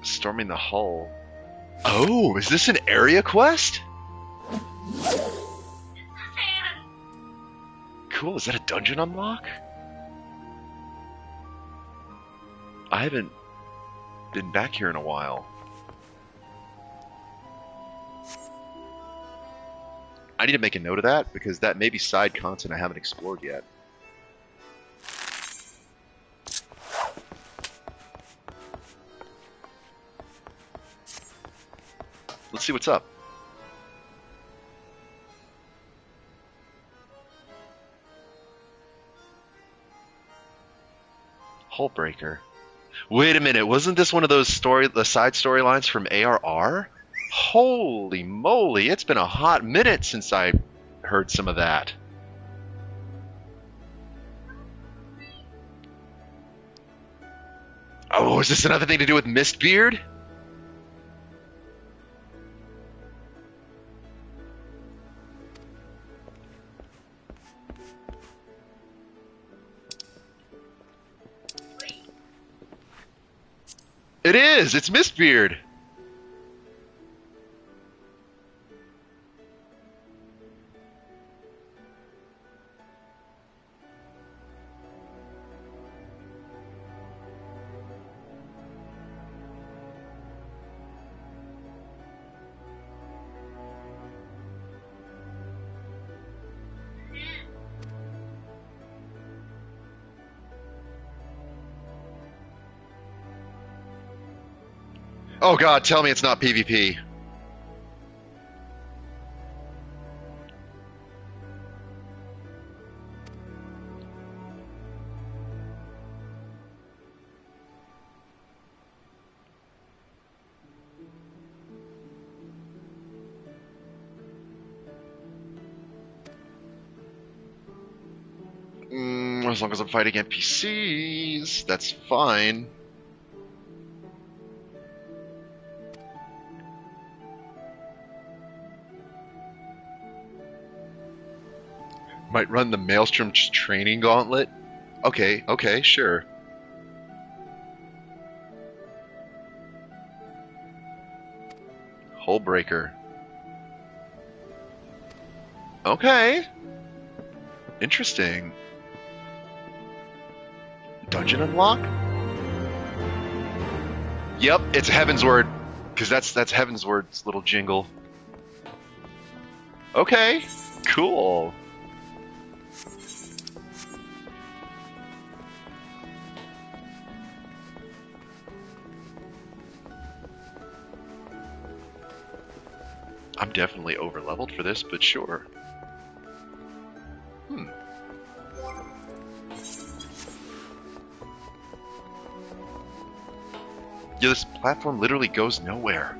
Storming the hull. Oh, is this an area quest? Cool, is that a dungeon unlock? I haven't been back here in a while. I need to make a note of that, because that may be side content I haven't explored yet. Let's see what's up. Hullbreaker. Wait a minute, wasn't this one of those the side storylines from ARR? Holy moly, it's been a hot minute since I heard some of that. Oh, is this another thing to do with Mistbeard? It is! It's Mistbeard! Oh god, tell me it's not PvP. As long as I'm fighting NPCs, that's fine. Might run the Maelstrom training gauntlet? Okay, okay, sure. Hullbreaker. Okay. Interesting. Dungeon unlock? Yep, it's Heavensward. Because that's Heavensward's little jingle. Okay, cool. I'm definitely over-leveled for this, but sure. Yeah, this platform literally goes nowhere.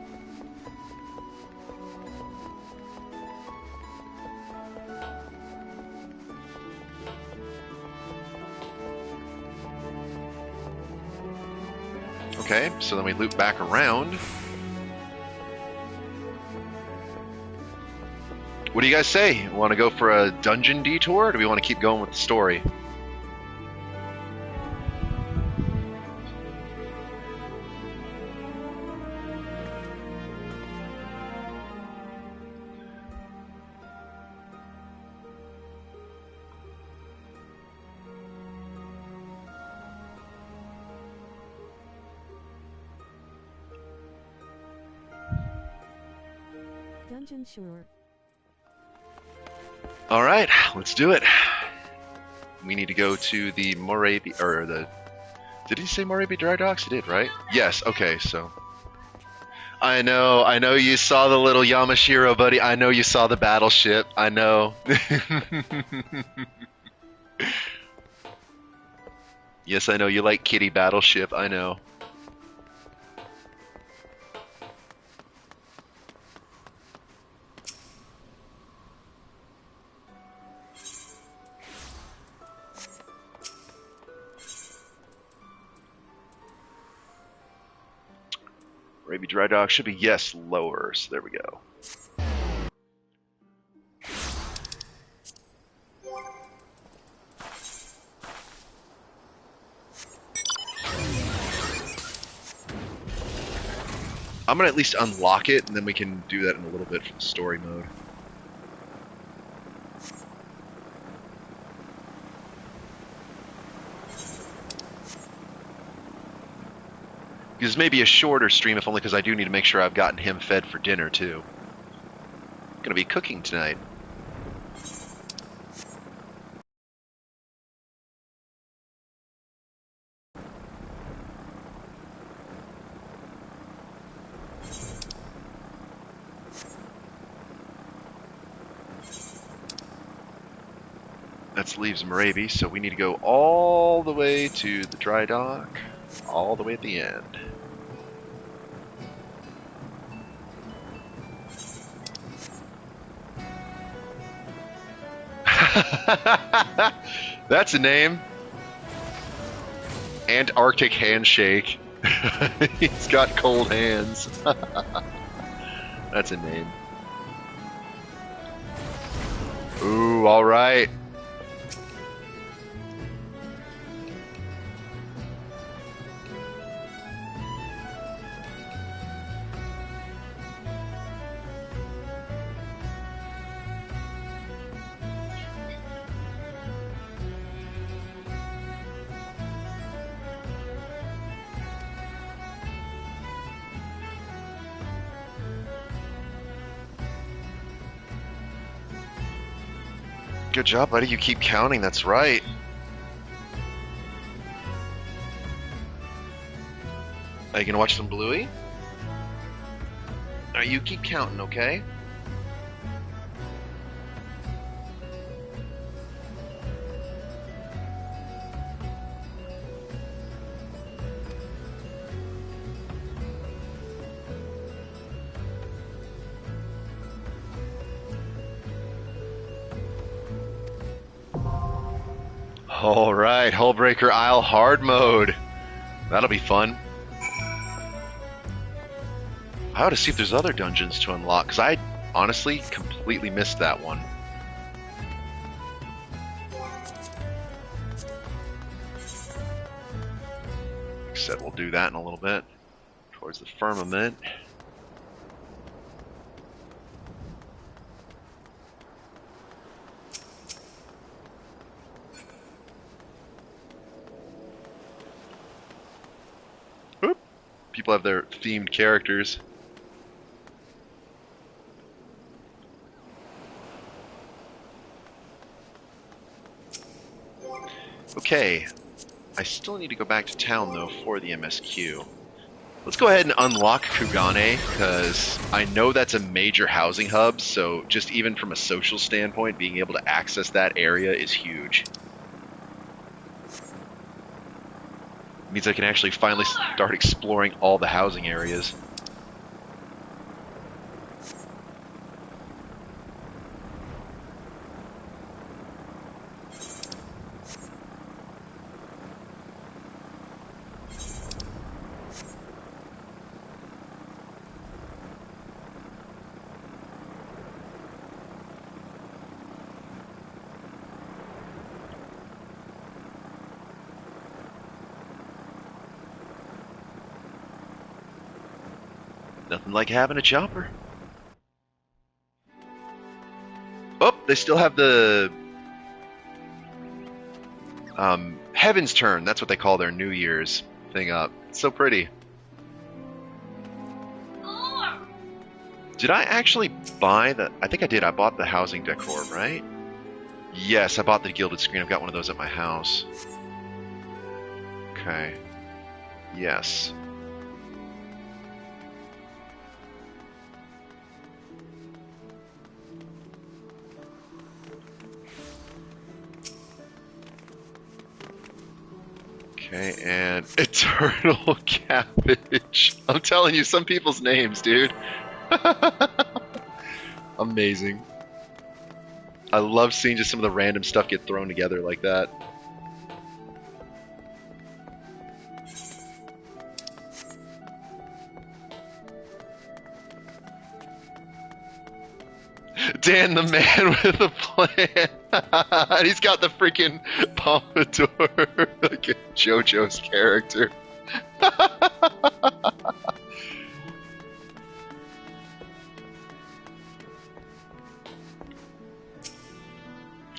Okay, so then we loop back around. What do you guys say? Want to go for a dungeon detour, or do we want to keep going with the story? Dungeon, sure. All right, let's do it. We need to go to the Morabi, or the... Did he say Morabi Dry Docks? He did, right? Yes, okay, so... I know you saw the little Yamashiro, buddy. I know you saw the battleship. I know. Yes, I know you like Kitty Battleship. I know. Maybe dry dock should be, yes, lower. So there we go. I'm going to at least unlock it, and then we can do that in a little bit for the story mode. This may be a shorter stream, if only because I do need to make sure I've gotten him fed for dinner, too. I'm going to be cooking tonight. That leaves Moravi, so we need to go all the way to the dry dock, all the way at the end. That's a name. Antarctic Handshake. He's got cold hands. That's a name. Ooh, all right. Good job, buddy. You keep counting. That's right. Are you gonna watch some Bluey? Alright, you keep counting, okay? Alright, Hullbreaker Isle hard mode. That'll be fun. I ought to see if there's other dungeons to unlock, because I honestly completely missed that one. Like I said, we'll do that in a little bit. Towards the firmament. Oop. People have their themed characters. Okay, I still need to go back to town, though, for the MSQ. Let's go ahead and unlock Kugane, because I know that's a major housing hub, so just even from a social standpoint, being able to access that area is huge. It means I can actually finally start exploring all the housing areas. Nothing like having a chopper. Oh, they still have the Heaven's Turn. That's what they call their New Year's thing up. It's so pretty. Did I actually buy the... I think I did. I bought the housing decor, right? Yes, I bought the gilded screen. I've got one of those at my house. Okay. Yes. Okay, and Eternal Cabbage. I'm telling you, some people's names, dude. Amazing. I love seeing just some of the random stuff get thrown together like that. Dan the man with a plan. And he's got the freaking pompadour like JoJo's character.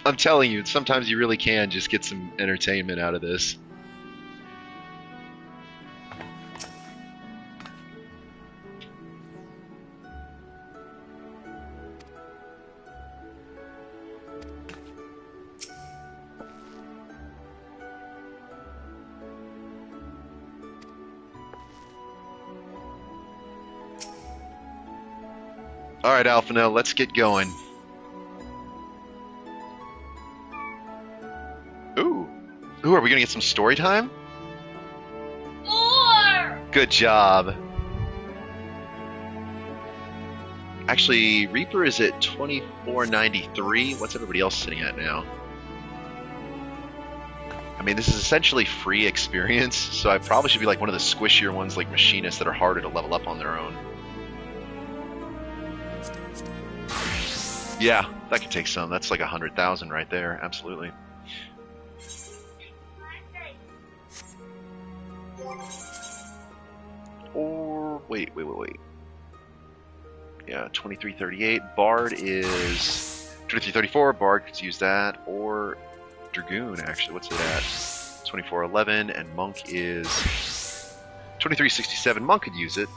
I'm telling you, sometimes you really can just get some entertainment out of this. Alright, Alphino, let's get going. Ooh, are we gonna get some story time? 4. Good job. Actually, Reaper is at 2493. What's everybody else sitting at now? I mean, this is essentially free experience, so I probably should be like one of the squishier ones like Machinists that are harder to level up on their own. Yeah, that could take some. That's like 100,000 right there. Absolutely. Or wait. Yeah, 2338. Bard is 2334. Bard could use that, or Dragoon. Actually, what's it at? 2411, and Monk is 2367. Monk could use it.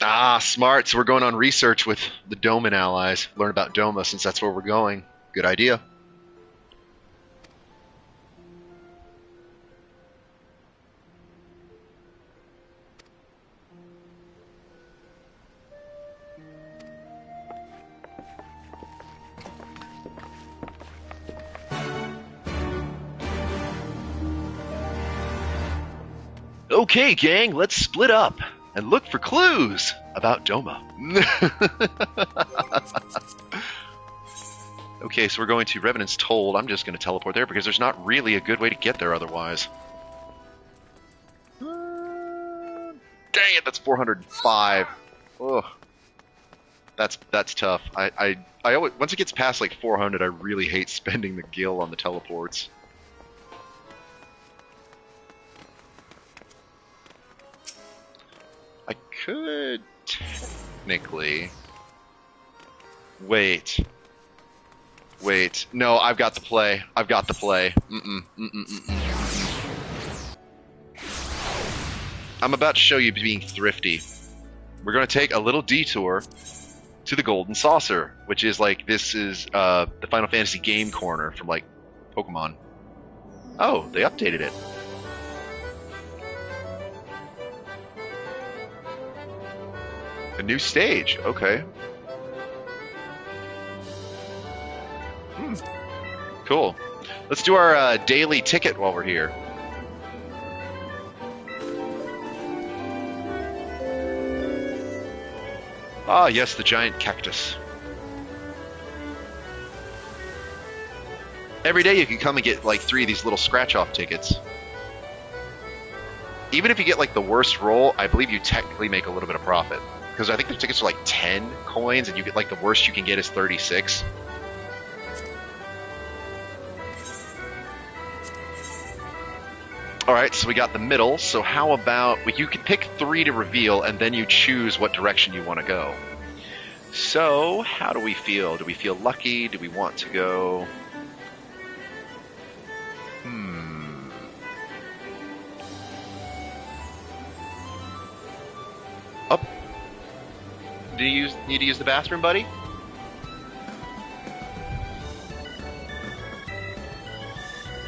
Ah, smart. So we're going on research with the Doman allies. Learn about Doma since that's where we're going. Good idea. Okay, gang, let's split up and look for clues about Doma. Okay, so we're going to Revenant's Told. I'm just going to teleport there because there's not really a good way to get there otherwise. Dang it, that's 405. Ugh. That's tough. I always, once it gets past like 400, I really hate spending the gil on the teleports. I could technically wait. No, I've got the play. I'm about to show you being thrifty. We're going to take a little detour to the Golden Saucer, which is like, this is the Final Fantasy game corner from like Pokemon. Oh, they updated it. A new stage, okay. Cool. Let's do our daily ticket while we're here. Ah, yes, the giant cactus. Every day you can come and get like 3 of these little scratch-off tickets. Even if you get like the worst roll, I believe you technically make a little bit of profit. Because I think the tickets are like 10 coins, and you get like the worst you can get is 36. Alright, so we got the middle, so how about, well, you can pick 3 to reveal, and then you choose what direction you want to go. So, how do we feel? Do we feel lucky? Do we want to go... Up. Do you need to use the bathroom, buddy?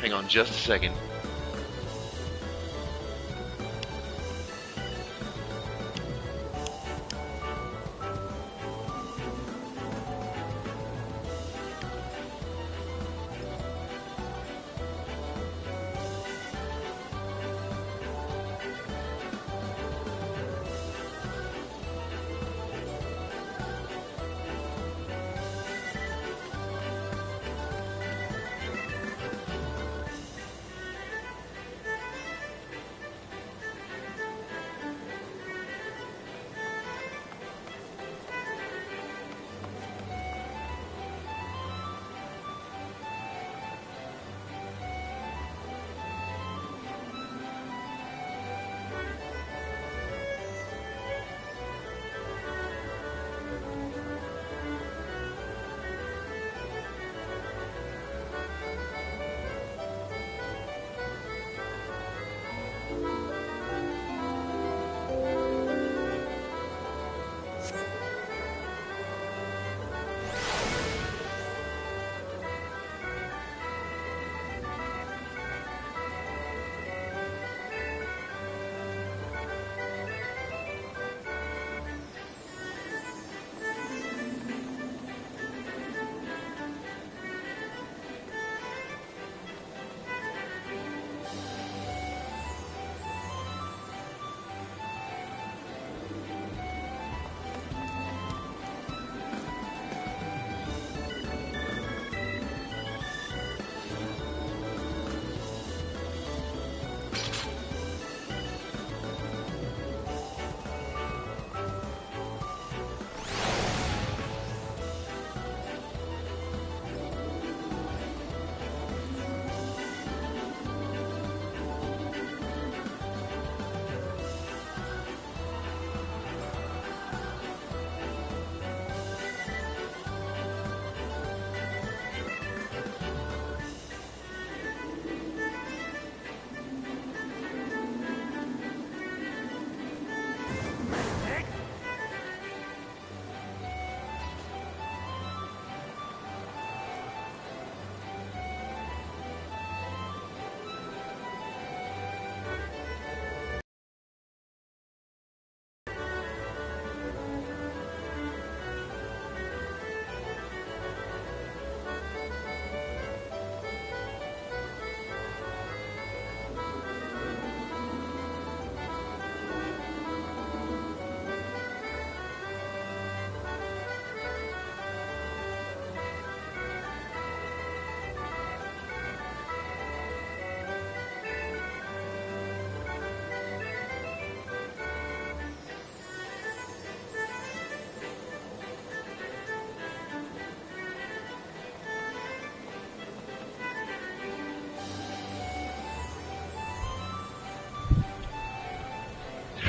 Hang on just a second.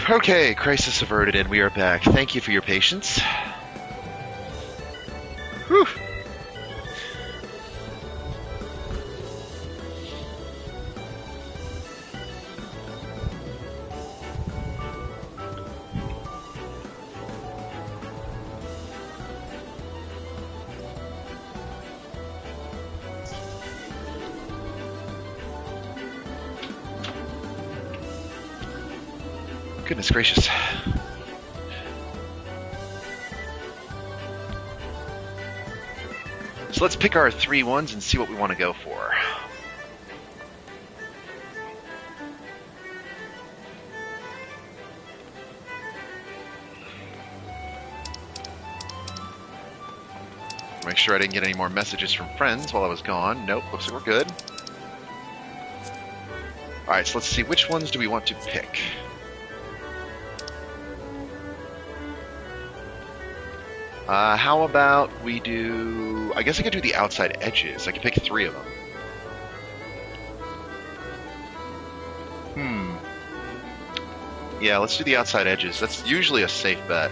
Okay, crisis averted, and we are back. Thank you for your patience. Whew. Goodness gracious. So let's pick our 3 ones and see what we want to go for. Make sure I didn't get any more messages from friends while I was gone. Nope, looks like we're good. Alright, so let's see, which ones do we want to pick? How about we do... I guess I could do the outside edges. I could pick 3 of them. Yeah, let's do the outside edges. That's usually a safe bet.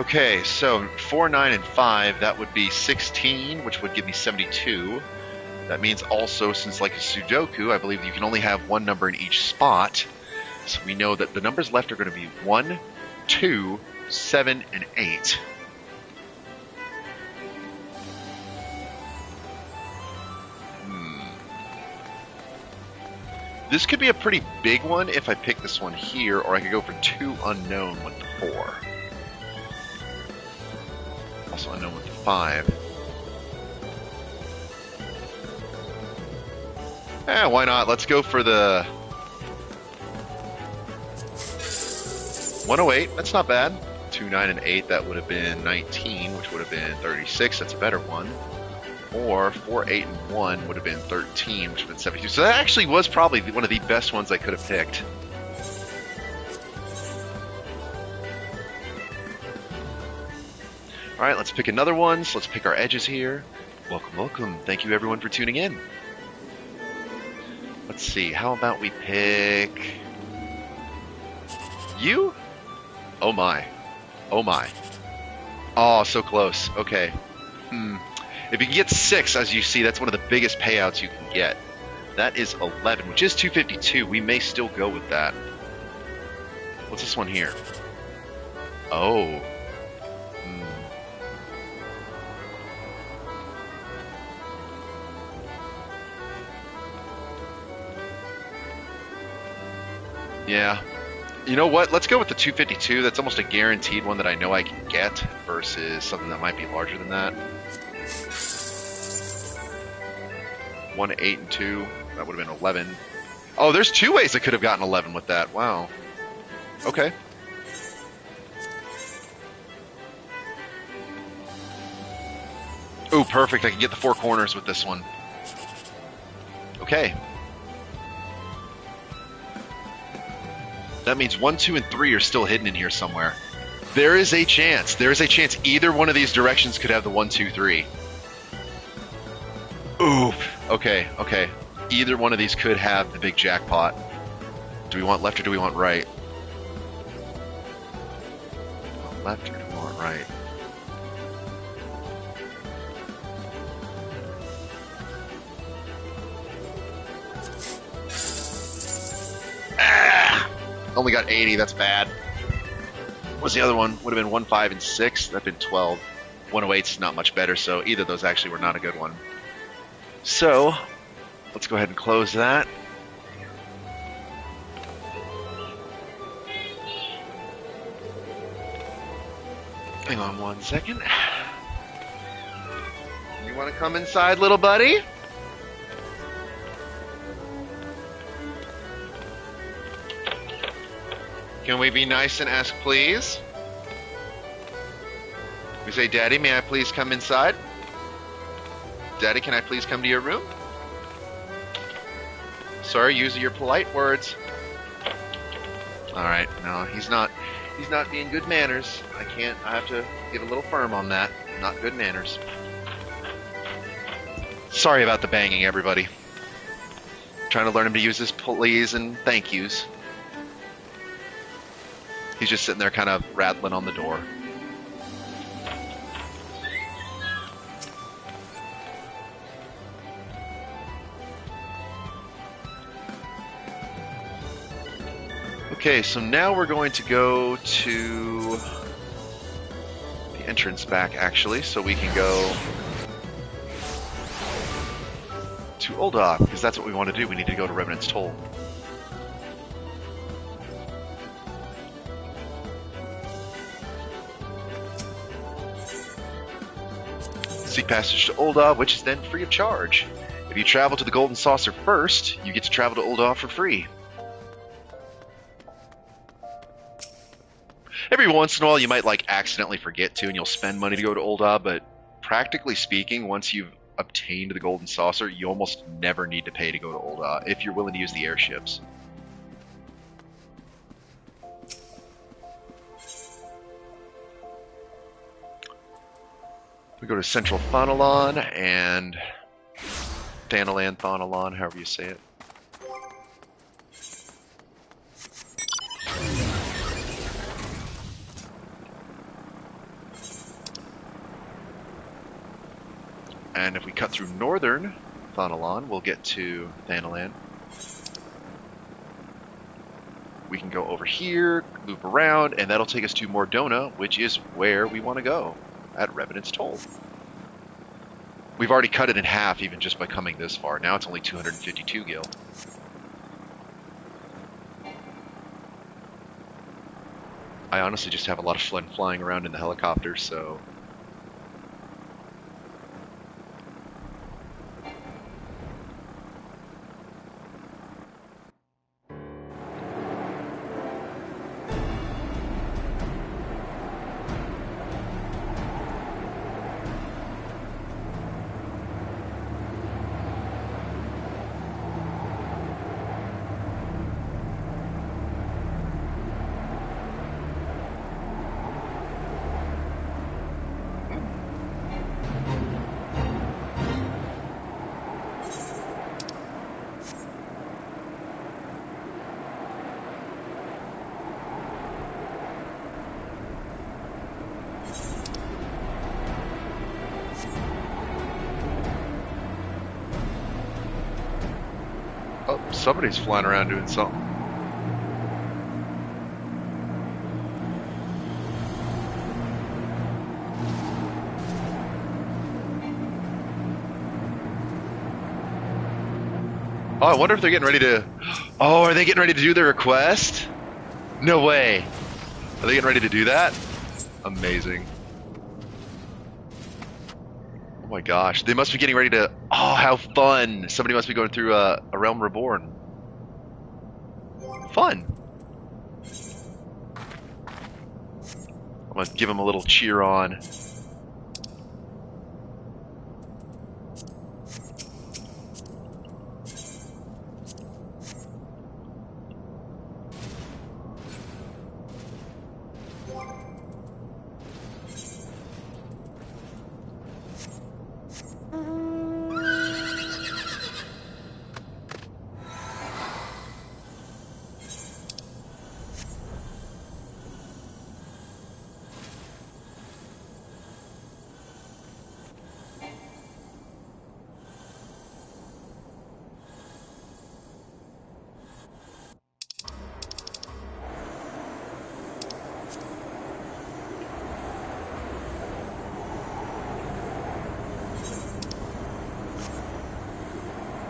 Okay, so 4, 9, and 5, that would be 16, which would give me 72. That means also, since like a Sudoku, I believe you can only have 1 number in each spot. So we know that the numbers left are going to be 1, 2, 7, and 8. This could be a pretty big one if I pick this one here, or I could go for 2 unknown with the 4. Also unknown with the 5. Eh, why not? Let's go for the 108. That's not bad. 2, 9, and 8. That would have been 19, which would have been 36. That's a better one. Or 4, 8, and 1 would have been 13, which would have been 72. So that actually was probably one of the best ones I could have picked. Alright, let's pick another one. So let's pick our edges here. Welcome, welcome. Thank you everyone for tuning in. Let's see, how about we pick... you? Oh my. Oh my. Oh, so close. Okay. If you can get 6, as you see, that's one of the biggest payouts you can get. That is 11, which is 252. We may still go with that. What's this one here? Oh. Yeah. You know what? Let's go with the 252. That's almost a guaranteed one that I know I can get versus something that might be larger than that. 1, 8, and 2. That would have been 11. Oh, there's 2 ways I could have gotten 11 with that. Wow. Okay. Ooh, perfect. I can get the 4 corners with this one. Okay. That means 1, 2, and 3 are still hidden in here somewhere. There is a chance. There is a chance either one of these directions could have the 1, 2, 3. Ooh. Okay, okay. Either one of these could have the big jackpot. Do we want left or do we want right? Left or do we want right? Only got 80, that's bad. What's the other one? Would have been 1, 5, and 6. That'd been 12. 108's not much better, so either of those actually were not a good one. So, let's go ahead and close that. Hang on 1 second. You want to come inside, little buddy? Can we be nice and ask please? We say, Daddy, may I please come inside? Daddy, can I please come to your room? Sorry, use your polite words. Alright, no, he's not being good manners. I have to get a little firm on that. Not good manners. Sorry about the banging, everybody. Trying to learn him to use his please and thank yous. He's just sitting there kind of rattling on the door. Okay, so now we're going to go to the entrance back, actually, so we can go to Ul'dah, because that's what we want to do. We need to go to Revenant's Toll. Seek passage to Ul'dah, which is then free of charge. If you travel to the Golden Saucer first, you get to travel to Ul'dah for free. Every once in a while, you might like accidentally forget to, and you'll spend money to go to Ul'dah. But practically speaking, once you've obtained the Golden Saucer, you almost never need to pay to go to Ul'dah if you're willing to use the airships. We go to Central Thanalan and Thanalan, Thanalan, however you say it. And if we cut through northern Thanalan, we'll get to Thanalan. We can go over here, loop around, and that'll take us to Mordona, which is where we want to go, at Revenant's Toll. We've already cut it in half even just by coming this far. Now it's only 252 gil. I honestly just have a lot of fun flying around in the helicopter, so... Oh, somebody's flying around doing something. Oh, I wonder if they're getting ready to... Oh, are they getting ready to do their request? No way. Are they getting ready to do that? Amazing. Oh my gosh. They must be getting ready to... Oh, how fun. Somebody must be going through a Realm Reborn. Fun. I'm going to give them a little cheer on.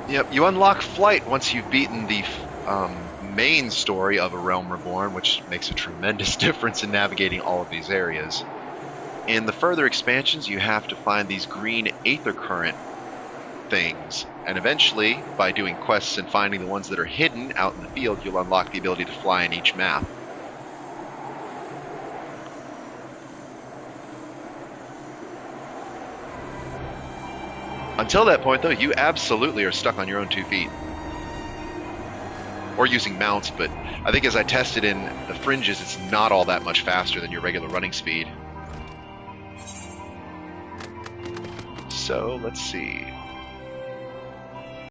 Yep, you unlock flight once you've beaten the main story of A Realm Reborn, which makes a tremendous difference in navigating all of these areas. In the further expansions, you have to find these green Aether Current things, and eventually, by doing quests and finding the ones that are hidden out in the field, you'll unlock the ability to fly in each map. Until that point, though, you absolutely are stuck on your own 2 feet. Or using mounts, but I think as I tested in the fringes, it's not all that much faster than your regular running speed. So, let's see.